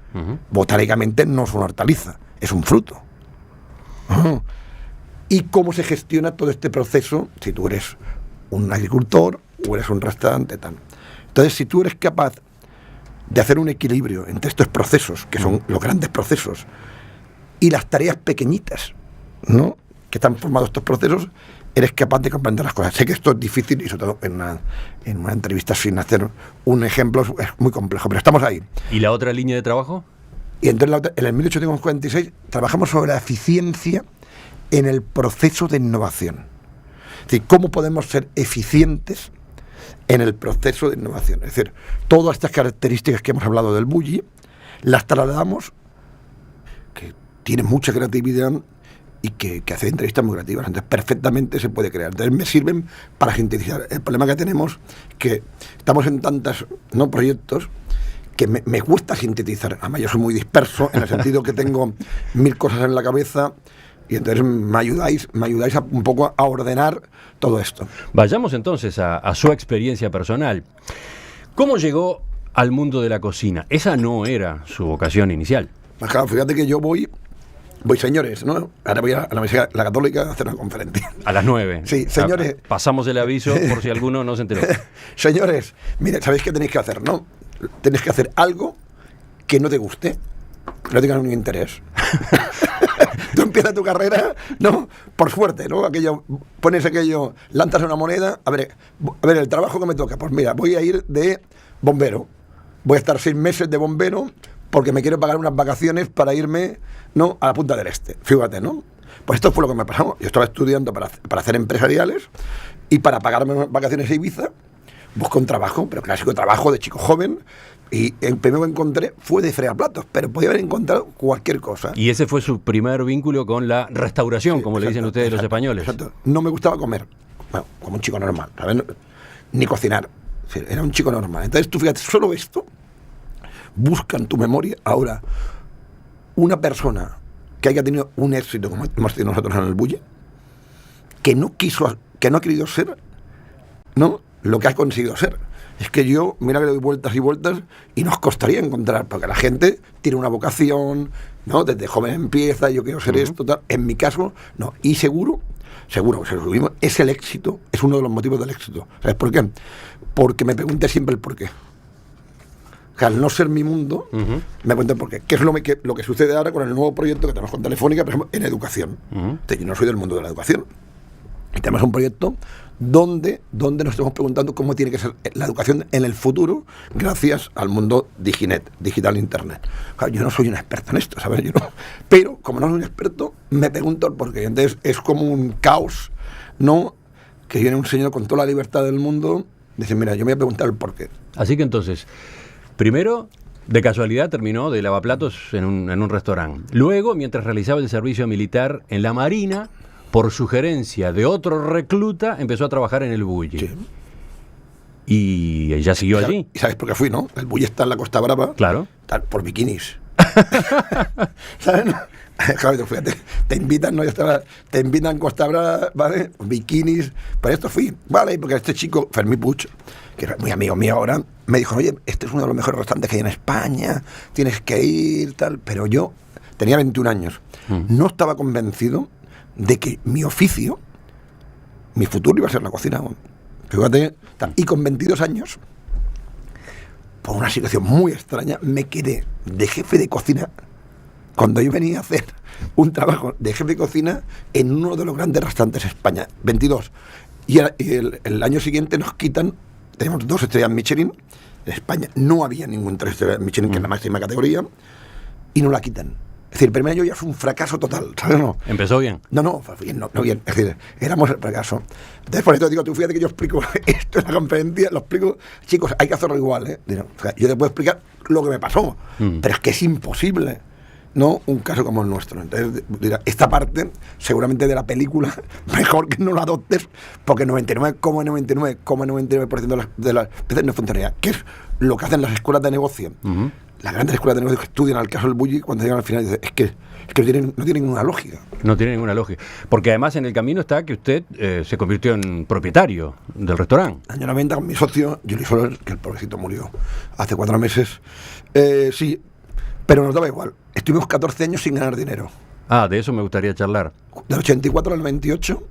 Botánicamente no es una hortaliza, es un fruto. Y cómo se gestiona todo este proceso si tú eres un agricultor o eres un restaurante, tal. Entonces, si tú eres capaz de hacer un equilibrio entre estos procesos, que son los grandes procesos, y las tareas pequeñitas, ¿no?, que están formados estos procesos, eres capaz de comprender las cosas. Sé que esto es difícil y sobre todo en una entrevista sin hacer un ejemplo es muy complejo, pero estamos ahí. ¿Y la otra línea de trabajo? Y entonces en el 1846 trabajamos sobre la eficiencia en el proceso de innovación. Es decir, cómo podemos ser eficientes en el proceso de innovación. Es decir, todas estas características que hemos hablado del Bulli las trasladamos, que tiene mucha creatividad y que hace entrevistas muy creativas. Entonces, perfectamente se puede crear. Entonces, me sirven para sintetizar. El problema que tenemos es que estamos en tantos, ¿no?, proyectos que me cuesta sintetizar. Además, yo soy muy disperso en el sentido que tengo 1000 cosas en la cabeza. Y entonces me ayudáis un poco a ordenar todo esto. Vayamos entonces a su experiencia personal. ¿Cómo llegó al mundo de la cocina? Esa no era su vocación inicial. Pues claro, fíjate que yo voy Voy, señores, ¿no? Ahora voy a la Universidad la Católica a hacer una conferencia. A las 9. Sí, señores. Pasamos el aviso por si alguno no se enteró. Señores, mire, ¿sabéis qué tenéis que hacer, no? Tenéis que hacer algo que no te guste, no tenga ningún interés. Tú empiezas tu carrera, ¿no? Por suerte, ¿no? Pones aquello, lanzas una moneda. A ver, el trabajo que me toca. Pues mira, voy a ir de bombero. Voy a estar 6 meses de bombero porque me quiero pagar unas vacaciones para irme, ¿no? A la Punta del Este. Fíjate, ¿no? Pues esto fue lo que me pasó. Yo estaba estudiando para hacer empresariales y para pagarme unas vacaciones a Ibiza busco un trabajo, pero clásico trabajo de chico joven. Y el primero que encontré fue de fregaplatos, pero podía haber encontrado cualquier cosa. Y ese fue su primer vínculo con la restauración, sí, como le dicen ustedes los españoles. Exacto. No me gustaba comer, bueno, como un chico normal, ¿sabes? Ni cocinar. Sí, era un chico normal. Entonces tú fíjate, solo esto busca en tu memoria ahora una persona que haya tenido un éxito como hemos tenido nosotros en el Bulle, que no ha querido ser, ¿no?, lo que ha conseguido ser. Es que yo, mira que le doy vueltas y vueltas y nos costaría encontrar, porque la gente tiene una vocación, ¿no? Desde joven empieza, yo quiero ser esto, tal. En mi caso, no. Y seguro que se lo subimos, es el éxito, es uno de los motivos del éxito. ¿Sabes por qué? Porque me pregunté siempre el por qué. O sea, al no ser mi mundo, me pregunté el por qué. ¿Qué es lo que sucede ahora con el nuevo proyecto que tenemos con Telefónica, por ejemplo, en educación? Yo no soy del mundo de la educación. Y tenemos un proyecto donde nos estamos preguntando cómo tiene que ser la educación en el futuro gracias al mundo digital internet. Claro, yo no soy un experto en esto, ¿sabes? Pero como no soy un experto, me pregunto el por qué. Entonces es como un caos, ¿no? Que viene un señor con toda la libertad del mundo, dice, mira, yo me voy a preguntar el por qué. Así que entonces, primero, de casualidad terminó de lavaplatos en un restaurante. Luego, mientras realizaba el servicio militar en la Marina, por sugerencia de otro recluta, empezó a trabajar en el Bulle. Sí. Y ella siguió allí. ¿Y sabes por qué fui, no? El Bulle está en la Costa Brava. Claro. Por bikinis. ¿Sabes? Claro, fíjate, te invitan, ¿no? Te invitan a Costa Brava, ¿vale? Bikinis. Por esto fui, ¿vale? Porque este chico, Fermí Puig, que es muy amigo mío ahora, me dijo, oye, este es uno de los mejores restaurantes que hay en España, tienes que ir, tal. Pero yo tenía 21 años. No estaba convencido de que mi oficio, mi futuro iba a ser la cocina. Fíjate, y con 22 años, por una situación muy extraña, me quedé de jefe de cocina cuando yo venía a hacer un trabajo de jefe de cocina en uno de los grandes restaurantes de España, 22. Y el año siguiente nos quitan, tenemos 2 estrellas Michelin, en España no había ningún 3 estrellas Michelin, que es la máxima categoría, y nos la quitan. Es decir, el primer año ya fue un fracaso total, ¿sabes? No. ¿Empezó bien? No, fue bien, no bien. Es decir, éramos el fracaso. Entonces, por eso digo, tú fíjate que yo explico esto en la conferencia, lo explico, chicos, hay que hacerlo igual, ¿eh? O sea, yo te puedo explicar lo que me pasó, pero es que es imposible, ¿no? Un caso como el nuestro. Entonces, esta parte, seguramente de la película, mejor que no la adoptes, porque 99,99% de las veces no funcionaría. ¿Qué es lo que hacen las escuelas de negocio? Las grandes escuelas de negocio que estudian al caso del Bulle, cuando llegan al final dicen, es que no tiene ninguna lógica. No tiene ninguna lógica. Porque además en el camino está que usted se convirtió en propietario del restaurante. Año 90 con mi socio, Juli Soler, que el pobrecito murió hace 4 meses. Sí, pero nos daba igual. Estuvimos 14 años sin ganar dinero. Ah, de eso me gustaría charlar. Del 84 al 28...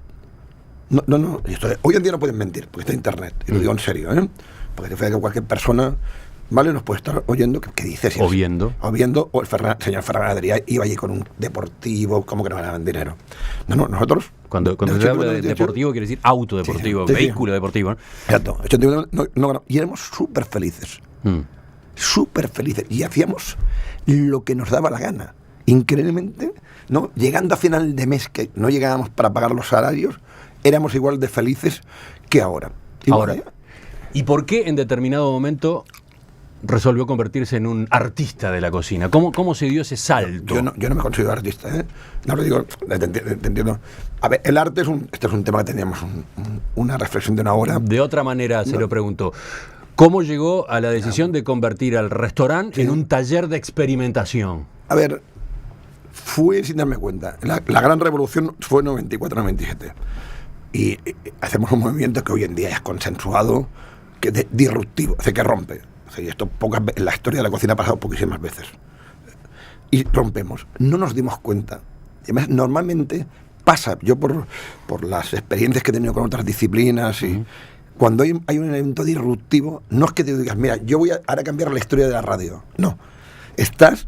No. Hoy en día no pueden mentir, porque está internet. Y lo digo en serio, ¿eh? Porque te fíjate que cualquier persona... ¿Vale? Nos puede estar oyendo, ¿qué dices? O viendo. O el señor Fernández iba allí con un deportivo, como que no ganaban dinero. No, nosotros... Cuando se habla de deportivo, quiere decir autodeportivo, vehículo deportivo, ¿no? Exacto. 81 no, y éramos súper felices. Súper felices. Y hacíamos lo que nos daba la gana. Increíblemente, ¿no? Llegando a final de mes, que no llegábamos para pagar los salarios, éramos igual de felices que ahora. Ahora, ¿y por qué en determinado momento resolvió convertirse en un artista de la cocina? ¿Cómo se dio ese salto? Yo no me considero artista, ¿eh? No lo digo, te entiendo. A ver, el arte este es un tema que teníamos una reflexión de una hora. De otra manera se lo pregunto. ¿Cómo llegó a la decisión de convertir al restaurante en un taller de experimentación? A ver, fue sin darme cuenta. La gran revolución fue en 94-97. Y hacemos un movimiento que hoy en día es consensuado, que es disruptivo, que rompe. Y esto en la historia de la cocina ha pasado poquísimas veces. Y rompemos. No nos dimos cuenta además, normalmente pasa, yo por las experiencias que he tenido con otras disciplinas, y cuando hay un evento disruptivo, no es que te digas, mira, yo voy a ahora cambiar la historia de la radio. No, estás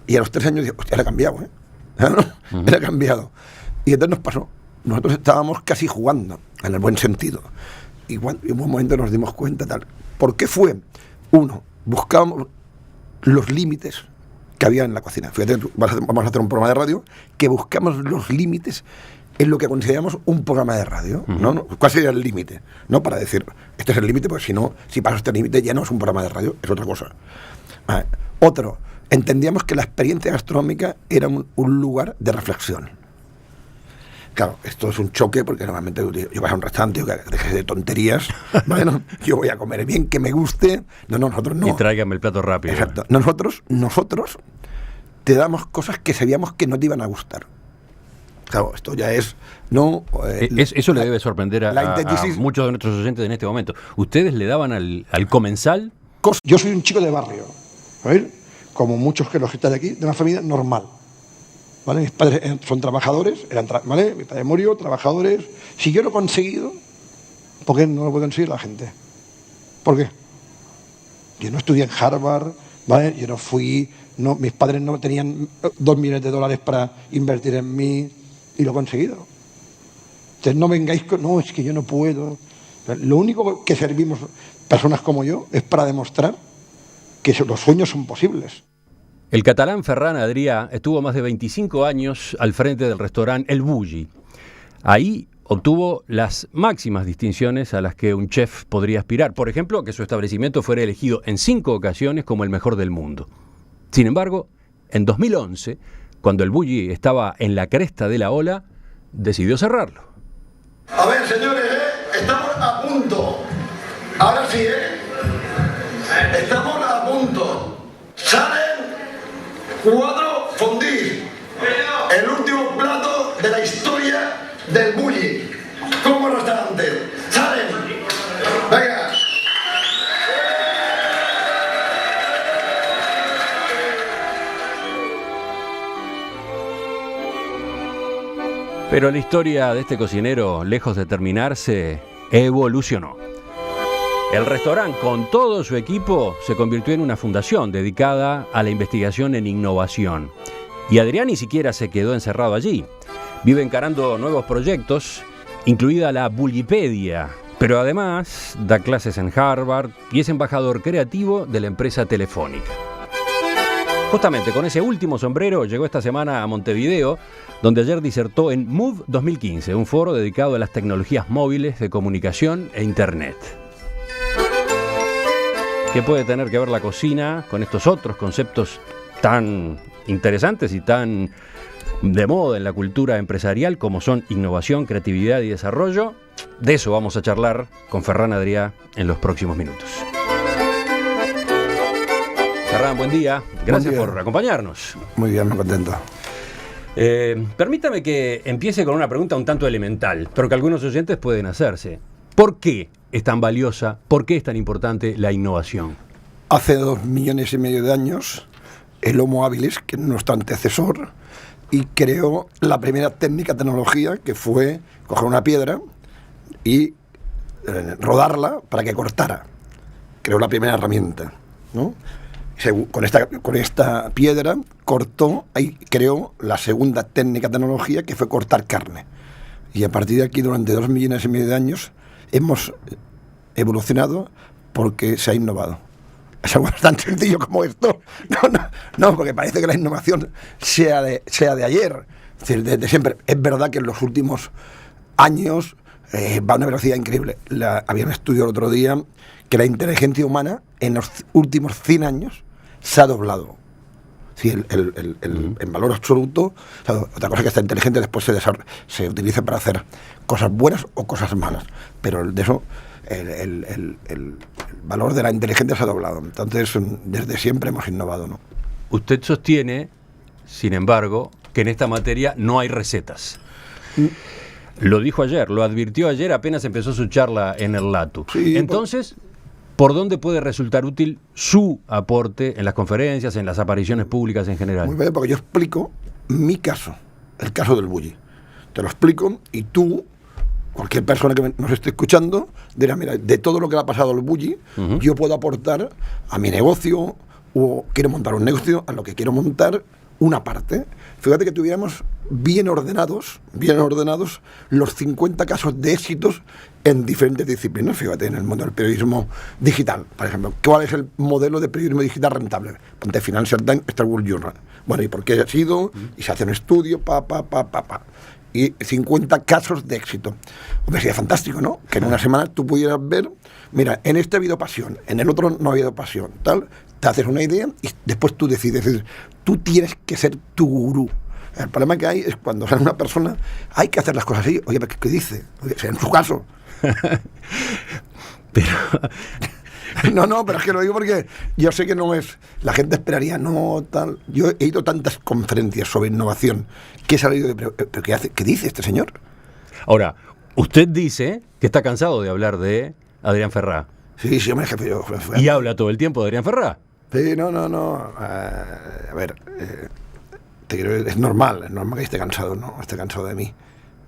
y a los 3 años dices, hostia, era cambiado, ¿eh? Era cambiado. Y entonces nos pasó. Nosotros estábamos casi jugando, en el buen sentido. Y en un momento nos dimos cuenta, tal. ¿Por qué fue? Uno, buscábamos los límites que había en la cocina. Fíjate, vamos a hacer un programa de radio que buscamos los límites en lo que consideramos un programa de radio, ¿no? ¿Cuál sería el límite? ¿No? Para decir, este es el límite, porque si no, si pasas este límite ya no es un programa de radio, es otra cosa. Otro, entendíamos que la experiencia gastronómica era un lugar de reflexión. Claro, esto es un choque porque normalmente yo vas a un restaurante, yo dejes de tonterías, bueno, yo voy a comer bien, que me guste. No, nosotros no. Y tráigame el plato rápido. Exacto. Nosotros te damos cosas que sabíamos que no te iban a gustar. Claro, esto ya es... no. Eso le debe sorprender a muchos de nuestros oyentes en este momento. ¿Ustedes le daban al comensal? Yo soy un chico de barrio, ¿sabes? Como muchos que los que están aquí, de una familia normal. ¿Vale? Mis padres son trabajadores, ¿vale? Mi padre murió, trabajadores. Si yo lo he conseguido, ¿por qué no lo puede conseguir la gente? ¿Por qué? Yo no estudié en Harvard, ¿vale? Yo no fui, mis padres no tenían $2 millones para invertir en mí y lo he conseguido. Entonces no vengáis con, no, es que yo no puedo. Lo único que servimos personas como yo es para demostrar que los sueños son posibles. El catalán Ferran Adrià estuvo más de 25 años al frente del restaurante El Bulli. Ahí obtuvo las máximas distinciones a las que un chef podría aspirar. Por ejemplo, que su establecimiento fuera elegido en 5 ocasiones como el mejor del mundo. Sin embargo, en 2011, cuando El Bulli estaba en la cresta de la ola, decidió cerrarlo. A ver, señores, estamos a punto. Ahora sí, estamos a punto. Salen 4 fondis. El último plato de la historia del Bulli. Como restaurante. Salen. Venga. Pero la historia de este cocinero, lejos de terminarse, evolucionó. El restaurante, con todo su equipo, se convirtió en una fundación dedicada a la investigación en innovación. Y Adrià ni siquiera se quedó encerrado allí. Vive encarando nuevos proyectos, incluida la Bullipedia, pero además da clases en Harvard y es embajador creativo de la empresa Telefónica. Justamente con ese último sombrero llegó esta semana a Montevideo, donde ayer disertó en Move 2015, un foro dedicado a las tecnologías móviles de comunicación e Internet. ¿Qué puede tener que ver la cocina con estos otros conceptos tan interesantes y tan de moda en la cultura empresarial como son innovación, creatividad y desarrollo? De eso vamos a charlar con Ferran Adrià en los próximos minutos. Ferran, buen día. Gracias por acompañarnos. Muy bien, muy contento. Permítame que empiece con una pregunta un tanto elemental, pero que algunos oyentes pueden hacerse. ¿Por qué es tan valiosa, por qué es tan importante la innovación? Hace 2,5 millones de años, el Homo habilis, que es nuestro antecesor, y creó la primera tecnología, que fue coger una piedra y rodarla para que cortara. Creó la primera herramienta, ¿no? Con esta piedra cortó y creó la segunda tecnología, que fue cortar carne. Y a partir de aquí, durante 2,5 millones de años, hemos evolucionado porque se ha innovado. Es algo tan sencillo como esto. No, porque parece que la innovación sea de ayer. Es decir, desde siempre. Es verdad que en los últimos años va a una velocidad increíble. Había un estudio el otro día que la inteligencia humana en los últimos 100 años se ha doblado. Sí, en valor absoluto. O sea, otra cosa es que esta inteligencia después se utiliza para hacer cosas buenas o cosas malas. Pero de eso, el valor de la inteligencia se ha doblado. Entonces, desde siempre hemos innovado, ¿no? Usted sostiene, sin embargo, que en esta materia no hay recetas. Lo dijo ayer, lo advirtió ayer apenas empezó su charla en el LATU. Sí, entonces, ¿por dónde puede resultar útil su aporte en las conferencias, en las apariciones públicas en general? Muy bien, porque yo explico mi caso. el caso del bully. Te lo explico y tú, cualquier persona que nos esté escuchando, dirá, mira, de todo lo que le ha pasado al bully, yo puedo aportar a mi negocio, o quiero montar un negocio, a lo que quiero montar, una parte. Fíjate que tuviéramos bien ordenados los 50 casos de éxitos en diferentes disciplinas. Fíjate, en el mundo del periodismo digital, por ejemplo, ¿cuál es el modelo de periodismo digital rentable? Ponte Financial Times, Star Wars Journal. Bueno, ¿y por qué ha sido? Y se hace un estudio, y 50 casos de éxito. Hombre, sería fantástico, ¿no? Que en una semana tú pudieras ver, mira, en este ha habido pasión, en el otro no ha habido pasión, tal. Te haces una idea y después tú decides. Es decir, tú tienes que ser tu gurú. El problema que hay es cuando sale una persona, hay que hacer las cosas así. Oye, ¿qué dice? Oye, en su caso. Pero... No, pero es que lo digo porque yo sé que no es... La gente esperaría, no, tal... Yo he ido a tantas conferencias sobre innovación que he salido de... ¿Pero qué dice este señor? Ahora, usted dice que está cansado de hablar de Adrián Ferrá. Sí, hombre, jefe. Y habla todo el tiempo de Adrián Ferrá. Sí, no. A ver, es normal que esté cansado, ¿no? Esté cansado de mí,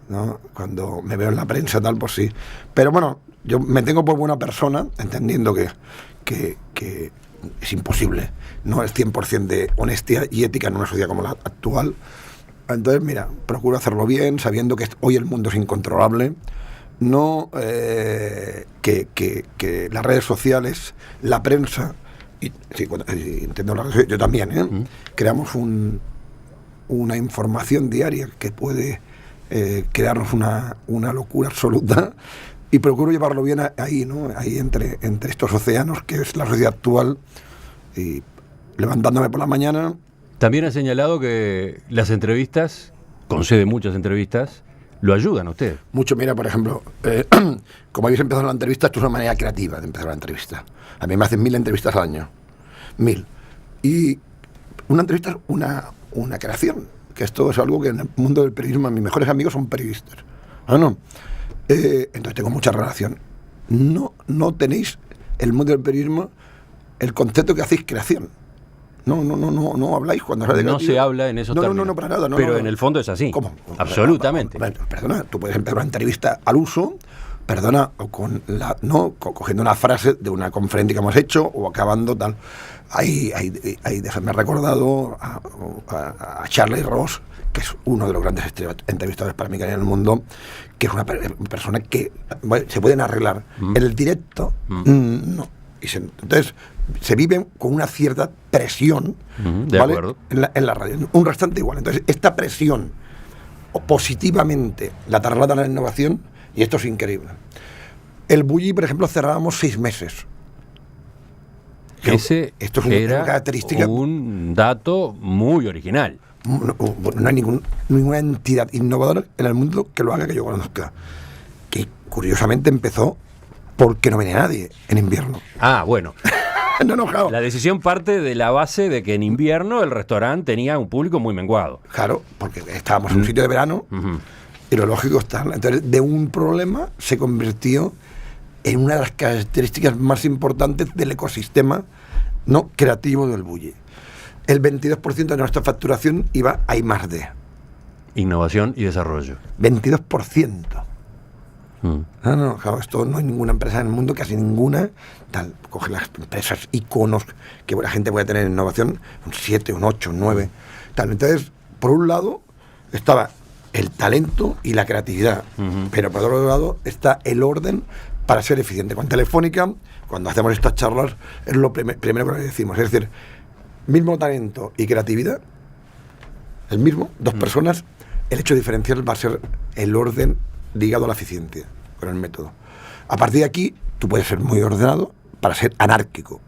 ¿no? Cuando me veo en la prensa, tal, pues sí. Pero bueno, yo me tengo por buena persona, entendiendo que es imposible, no es 100% de honestidad y ética en una sociedad como la actual. Entonces, mira, procuro hacerlo bien, sabiendo que hoy el mundo es incontrolable. No que las redes sociales, la prensa, y entiendo la red, yo también, creamos una información diaria que puede crearnos una locura absoluta, y procuro llevarlo bien ahí, ¿no? Ahí entre estos océanos que es la sociedad actual, y levantándome por la mañana. También ha señalado que las entrevistas, concede muchas entrevistas, lo ayudan a usted. Mucho, mira, por ejemplo, como habéis empezado la entrevista, esto es una manera creativa de empezar la entrevista. A mí me hacen 1000 entrevistas al año. 1000. Y una entrevista es una creación, que esto es algo que en el mundo del periodismo, mis mejores amigos son periodistas. ¿No? Entonces tengo mucha relación. No tenéis, el mundo del periodismo, el concepto que hacéis creación. No habláis cuando habláis de no creatividad. Se habla en esos términos. No, para nada. Pero en el fondo es así. ¿Cómo? Absolutamente. Perdona, tú puedes empezar una entrevista al uso, cogiendo una frase de una conferencia que hemos hecho o acabando tal. Me ha recordado a Charlie Ross, que es uno de los grandes entrevistadores para mí que hay en el mundo, que es una persona que se pueden arreglar. En el directo, no. Entonces, se vive con una cierta presión, de ¿vale? acuerdo. En la radio. Un restante igual. Entonces, esta presión positivamente la traslada a la innovación, y esto es increíble. El bully, por ejemplo, cerrábamos 6 meses. Esto es una característica. Un dato muy original. No hay ninguna entidad innovadora en el mundo que lo haga que yo conozca. Que curiosamente empezó porque no venía nadie en invierno. Ah, bueno. Claro. La decisión parte de la base de que en invierno el restaurante tenía un público muy menguado. Claro, porque estábamos en un sitio de verano y lo lógico está. Entonces, de un problema se convirtió en una de las características más importantes del ecosistema creativo del bully. El 22% de nuestra facturación iba a I+D. Innovación y desarrollo. 22%. Claro, esto no hay ninguna empresa en el mundo, casi ninguna, tal. Coge las empresas iconos que la gente puede tener en innovación, un 7, un 8, un 9, tal. Entonces, por un lado, estaba el talento y la creatividad, pero por otro lado está el orden para ser eficiente. Con Telefónica, cuando hacemos estas charlas, es lo primero que le decimos, es decir, mismo talento y creatividad, el mismo, 2 personas, el hecho diferencial va a ser el orden ligado a la eficiencia, con el método. A partir de aquí, tú puedes ser muy ordenado para ser anárquico.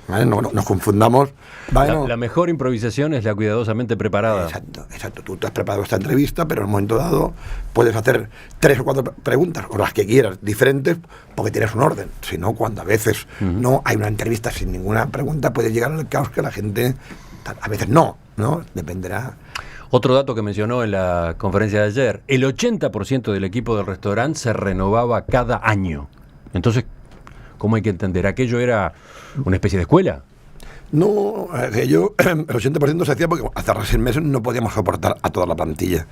¿Vale? No nos confundamos. ¿Vale? La mejor improvisación es la cuidadosamente preparada. Exacto. Tú te has preparado esta entrevista, pero en un momento dado puedes hacer 3 o 4 preguntas, o las que quieras, diferentes, porque tienes un orden. Si no, cuando a veces no hay una entrevista sin ninguna pregunta, puede llegar al caos que la gente... A veces no. Dependerá... Otro dato que mencionó en la conferencia de ayer, el 80% del equipo del restaurante se renovaba cada año. Entonces, ¿cómo hay que entender? ¿Aquello era una especie de escuela? No, aquello, el 80% se hacía porque hasta 6 meses no podíamos soportar a toda la plantilla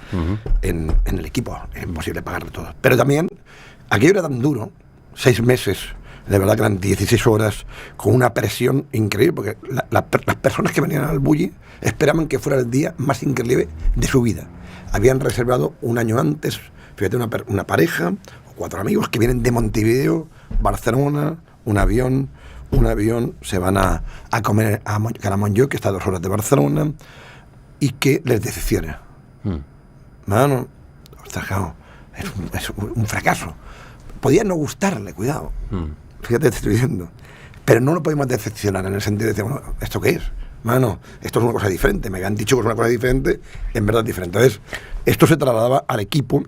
en el equipo. Es imposible pagarle todo. Pero también, aquello era tan duro, 6 meses, de verdad que eran 16 horas, con una presión increíble, porque las personas que venían al Bulli esperaban que fuera el día más increíble de su vida. Habían reservado un año antes, fíjate, una pareja o 4 amigos que vienen de Montevideo, Barcelona, un avión, se van a comer a Caramonjó, que está a 2 horas de Barcelona, y que les decepciona. Mano, ostras, claro, es un fracaso. Podía no gustarle, cuidado. Fíjate, te estoy diciendo. Pero no lo podemos decepcionar en el sentido de decir, bueno, ¿esto qué es? Mano, esto es una cosa diferente. Me han dicho que es una cosa diferente, en verdad diferente. Entonces, esto se trasladaba al equipo.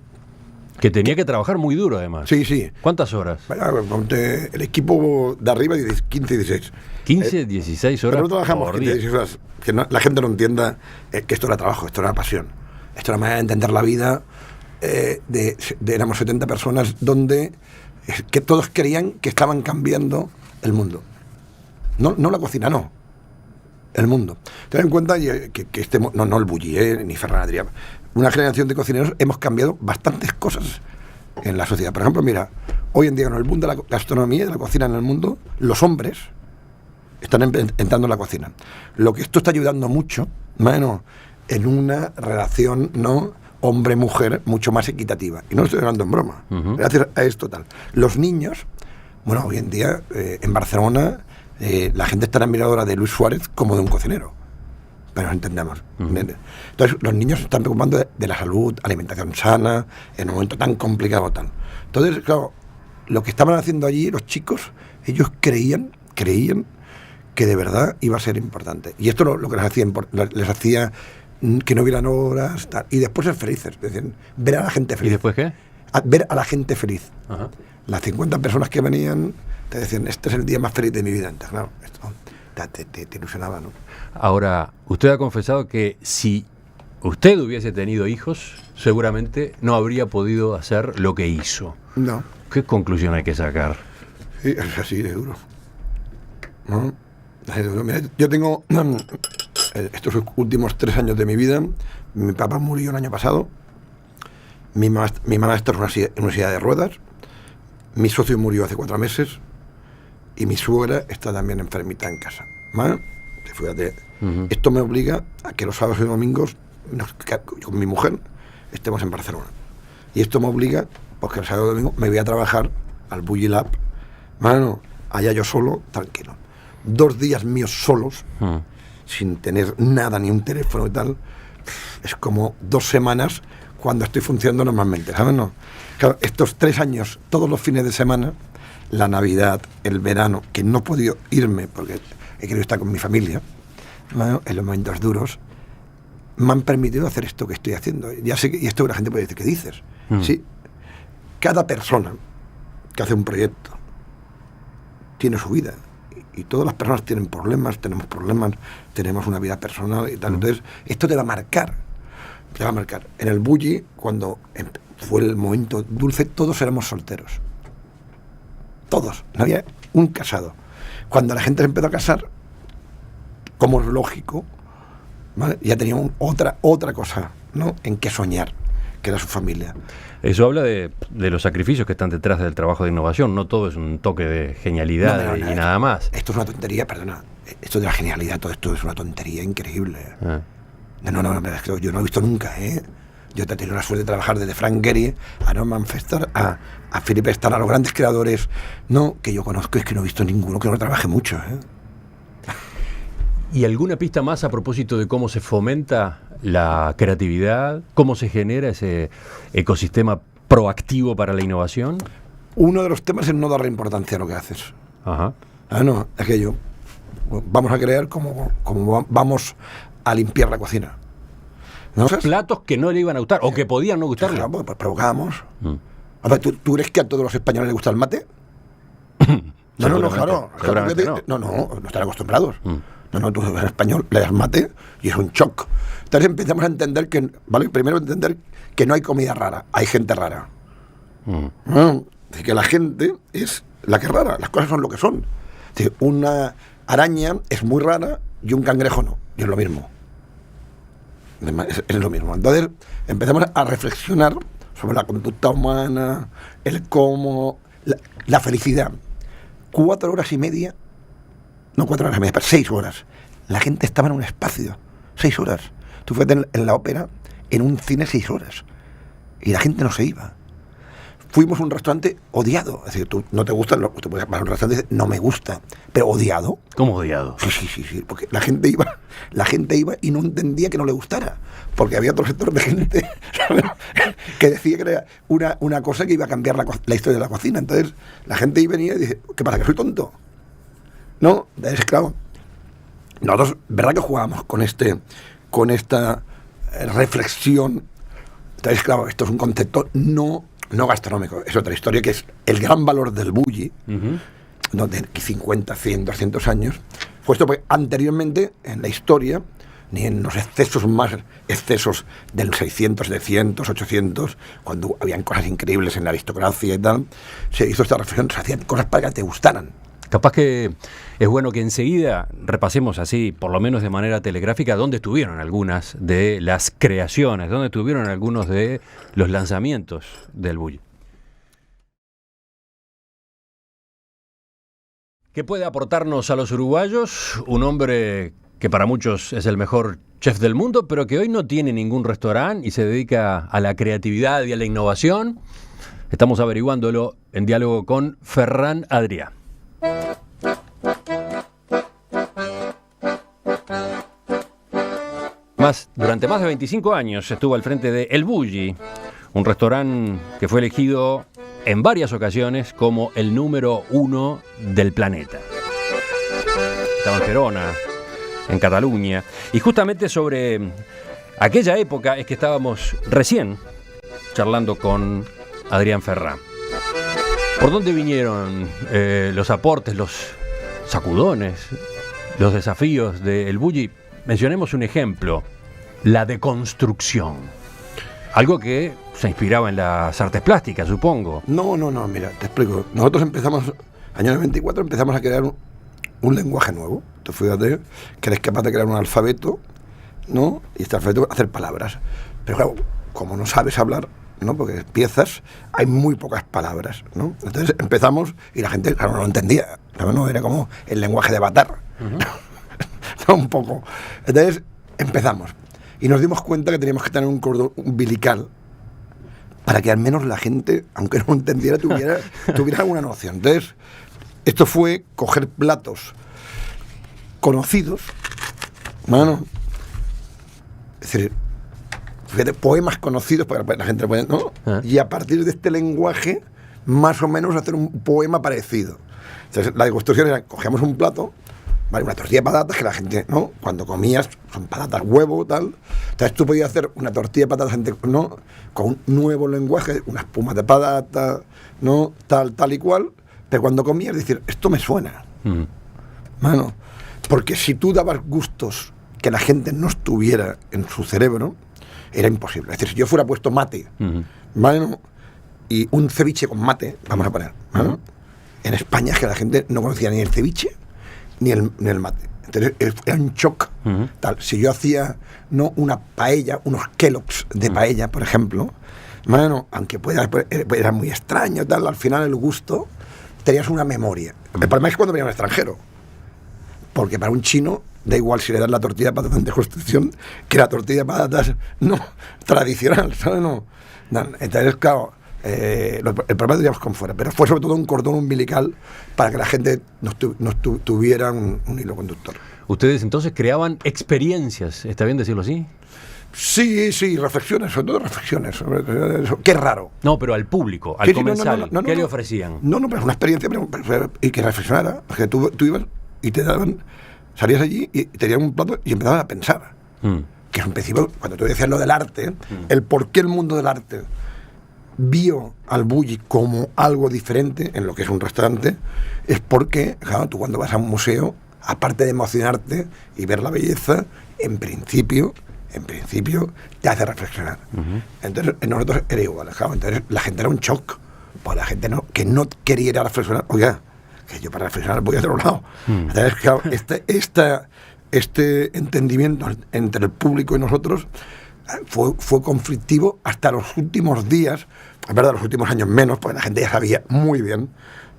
Que tenía que trabajar muy duro, además. Sí, sí. ¿Cuántas horas? El equipo de arriba, 15 y 16. 15, 16 horas. Pero no trabajamos por 15, día. 16 horas. Que la gente no entienda que esto era trabajo, esto era pasión. Esto era manera de entender la vida. Éramos 70 personas donde que todos creían que estaban cambiando el mundo. No la cocina, no. El mundo. Ten en cuenta que no el Bulli, ni Ferran Adrià. Una generación de cocineros hemos cambiado bastantes cosas en la sociedad. Por ejemplo, mira, hoy en día con el boom de la gastronomía y de la cocina en el mundo, los hombres están entrando en la cocina. Lo que esto está ayudando mucho, bueno, en una relación, ¿no?, hombre-mujer mucho más equitativa. Y no lo estoy hablando en broma. Gracias a esto tal. Los niños, bueno, hoy en día en Barcelona la gente está admiradora de Luis Suárez como de un cocinero. Pero nos entendemos. Entonces, los niños se están preocupando de la salud, alimentación sana, en un momento tan complicado tal. Entonces, claro, lo que estaban haciendo allí los chicos, ellos creían que de verdad iba a ser importante. Y esto lo que les hacía que no hubieran horas, tal, y después ser felices, es decir, ver a la gente feliz. ¿Y después qué? Ver a la gente feliz. Ajá. Las 50 personas que venían te decían, este es el día más feliz de mi vida. Entonces, claro, esto te ilusionaba, ¿no? Ahora, usted ha confesado que si usted hubiese tenido hijos, seguramente no habría podido hacer lo que hizo. No. ¿Qué conclusión hay que sacar? Sí, es así de duro. ¿No? Mira, yo tengo estos últimos 3 años de mi vida. Mi papá murió el año pasado. Mi mamá está en una silla de ruedas. Mi socio murió hace 4 meses. Y mi suegra está también enfermita en casa. ¿Vale? Fíjate, esto me obliga a que los sábados y domingos con mi mujer estemos en Barcelona. Y esto me obliga, porque el sábado y domingo me voy a trabajar al Bulli Lab. Bueno, allá yo solo, tranquilo. 2 días míos solos, sin tener nada, ni un teléfono y tal, es como 2 semanas cuando estoy funcionando normalmente, ¿sabes? No. Claro, estos 3 años, todos los fines de semana, la Navidad, el verano, que no he podido irme porque he querido estar con mi familia, ¿no?, en los momentos duros, me han permitido hacer esto que estoy haciendo. Ya sé que, y esto la gente puede decir, ¿qué dices? Sí, cada persona que hace un proyecto tiene su vida. Y todas las personas tienen problemas, tenemos una vida personal y tal. Entonces, esto te va a marcar. En el Bulli, cuando fue el momento dulce, todos éramos solteros. Todos. No había un casado. Cuando la gente se empezó a casar, como es lógico, ¿vale?, ya tenía otra cosa, ¿no?, en que soñar, que era su familia. Eso habla de los sacrificios que están detrás del trabajo de innovación. No todo es un toque de genialidad y nada más. Esto es una tontería, perdona. Esto de la genialidad, todo esto es una tontería increíble. No, yo no he visto nunca, ¿eh? Yo he tenido la suerte de trabajar desde Frank Gehry a Norman Foster, a Philip Starr, a los grandes creadores, no, que yo conozco, es que no he visto ninguno que no trabaje mucho, ¿eh? ¿Y alguna pista más a propósito de cómo se fomenta la creatividad? ¿Cómo se genera ese ecosistema proactivo para la innovación? Uno de los temas es no darle importancia a lo que haces. Ajá. No, aquello. Vamos a crear como vamos a limpiar la cocina. ¿No? Platos que no le iban a gustar o que podían no gustarle. Claro, pues provocábamos. A ver, ¿tú crees que a todos los españoles les gusta el mate? No, claro. No están acostumbrados. No, tú eres español, le das mate y es un shock. Entonces empezamos a entender que, ¿vale? Primero entender que no hay comida rara, hay gente rara. Que la gente es la que es rara, las cosas son lo que son. Es decir, una araña es muy rara y un cangrejo no, y es lo mismo. Es lo mismo. Entonces empezamos a reflexionar sobre la conducta humana, el cómo, la felicidad. 4 horas y media, no 4 horas y media, pero 6 horas. La gente estaba en un espacio, 6 horas. Tú fuiste en la ópera, en un cine 6 horas. Y la gente no se iba. Fuimos a un restaurante odiado. Es decir, tú no te gusta, tú puedes ir a un restaurante y dices, no me gusta, pero odiado. ¿Cómo odiado? Sí, porque la gente iba y no entendía que no le gustara. Porque había otro sector de gente, ¿sabes?, que decía que era una cosa que iba a cambiar la historia de la cocina. Entonces, la gente iba y venía y dice, ¿qué pasa, que soy tonto? No, es claro. Nosotros, ¿verdad que jugábamos con esta reflexión? Entonces, claro, esto es un concepto no gastronómico, es otra historia, que es el gran valor del bulli, donde 50, 100, 200 años, puesto que anteriormente en la historia, ni en los excesos del 600, 700, 800, cuando habían cosas increíbles en la aristocracia y tal, se hizo esta reflexión, se hacían cosas para que te gustaran. Capaz que es bueno que enseguida repasemos así, por lo menos de manera telegráfica, dónde estuvieron algunas de las creaciones, dónde estuvieron algunos de los lanzamientos del bulli. ¿Qué puede aportarnos a los uruguayos? Un hombre que para muchos es el mejor chef del mundo, pero que hoy no tiene ningún restaurante y se dedica a la creatividad y a la innovación. Estamos averiguándolo en diálogo con Ferran Adrià. Durante más de 25 años estuvo al frente de El Bulli, un restaurante que fue elegido en varias ocasiones como el número 1 del planeta. Estaba en Gerona, en Cataluña, y justamente sobre aquella época es que estábamos recién charlando con Adrián Ferrán. ¿Por dónde vinieron los aportes, los sacudones, los desafíos del Bulli? Mencionemos un ejemplo, la deconstrucción. Algo que se inspiraba en las artes plásticas, supongo. No, mira, te explico. Nosotros empezamos, año 94, empezamos a crear un lenguaje nuevo. Tú fíjate que eres capaz de crear un alfabeto, ¿no? Y este alfabeto hacer palabras. Pero claro, como no sabes hablar, ¿no?, porque empiezas, hay muy pocas palabras, ¿no? Entonces empezamos y la gente, claro, no lo entendía. No, era como el lenguaje de Avatar. No, un poco. Entonces empezamos y nos dimos cuenta que teníamos que tener un cordón umbilical para que al menos la gente, aunque no entendiera, tuviera alguna noción. Entonces, esto fue coger platos conocidos, bueno, es decir, fíjate, poemas conocidos para que la gente lo pueda, ¿no? Y a partir de este lenguaje, más o menos hacer un poema parecido. Entonces, la deconstrucción era, cogíamos un plato, ¿vale?, una tortilla de patatas que la gente, ¿no?, cuando comías, son patatas, huevo, tal. Entonces tú podías hacer una tortilla de patatas, ¿no?, con un nuevo lenguaje, una espuma de patata, ¿no?, tal y cual, pero cuando comías decir, esto me suena. Bueno, porque si tú dabas gustos que la gente no estuviera en su cerebro, era imposible. Es decir, si yo fuera puesto mate, ¿vale?, y un ceviche con mate, vamos a poner, ¿vale?, en España es que la gente no conocía ni el ceviche ni el mate. Entonces era un shock. Tal. Si yo hacía, ¿no?, una paella, unos Kellogg's de paella, por ejemplo, bueno, aunque era muy extraño, tal, al final el gusto, tenías una memoria. El problema es cuando venía un extranjero, porque para un chino da igual si le das la tortilla de patatas de construcción que la tortilla de patatas no tradicional, ¿sabes? No. Entonces, claro, el problema lo teníamos con fuera, pero fue sobre todo un cordón umbilical para que la gente no tuviera un hilo conductor. ¿Ustedes entonces creaban experiencias? ¿Está bien decirlo así? Sí, reflexiones, sobre todo reflexiones sobre eso. Qué raro. No, pero al público, al comensal, ¿qué le ofrecían? No, pero una experiencia y que reflexionara, porque tú ibas y te daban, salías allí y te dieron un plato y empezabas a pensar. Que es un principio, cuando tú decías lo del arte, el por qué el mundo del arte vio al Bulli como algo diferente en lo que es un restaurante, es porque, claro, tú cuando vas a un museo, aparte de emocionarte y ver la belleza, en principio te hace reflexionar. Entonces, nosotros era igual, claro. Entonces la gente era un shock, pues la gente que no quería ir a reflexionar. Oiga, que yo para reflexionar voy a otro lado. Entonces, claro, este entendimiento entre el público y nosotros fue conflictivo hasta los últimos días, es verdad, los últimos años menos, porque la gente ya sabía muy bien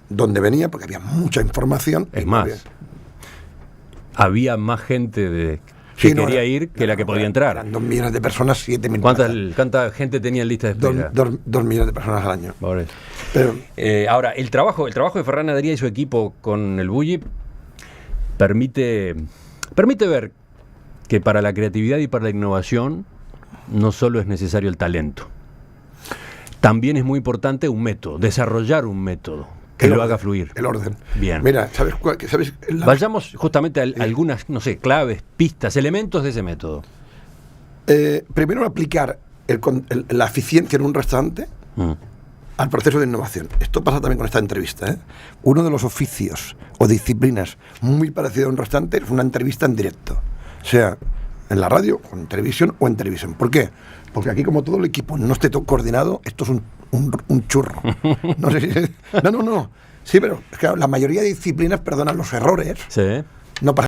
dónde venía, porque había mucha información. Es más, había más gente que quería ir que la que podía entrar. Eran 2 millones de personas, 7.000. ¿Cuánta gente tenía en lista de espera? 2 millones de personas al año. Pero, ahora, el trabajo de Ferran Adrià y su equipo con el Bulli permite ver que para la creatividad y para la innovación no solo es necesario el talento, también es muy importante un método, desarrollar un método que lo haga fluir. El orden. Bien. Mira, ¿sabes? Vayamos justamente a algunas, no sé, claves, pistas, elementos de ese método. Primero, aplicar la eficiencia en un restaurante al proceso de innovación. Esto pasa también con esta entrevista, ¿eh? Uno de los oficios o disciplinas muy parecido a un restaurante es una entrevista en directo, sea en la radio, en televisión o en televisión. ¿Por qué? Porque aquí, como todo el equipo no esté todo coordinado, esto es un churro. No sé si... No. Sí, pero es que la mayoría de disciplinas perdonan los errores. Sí. No pasa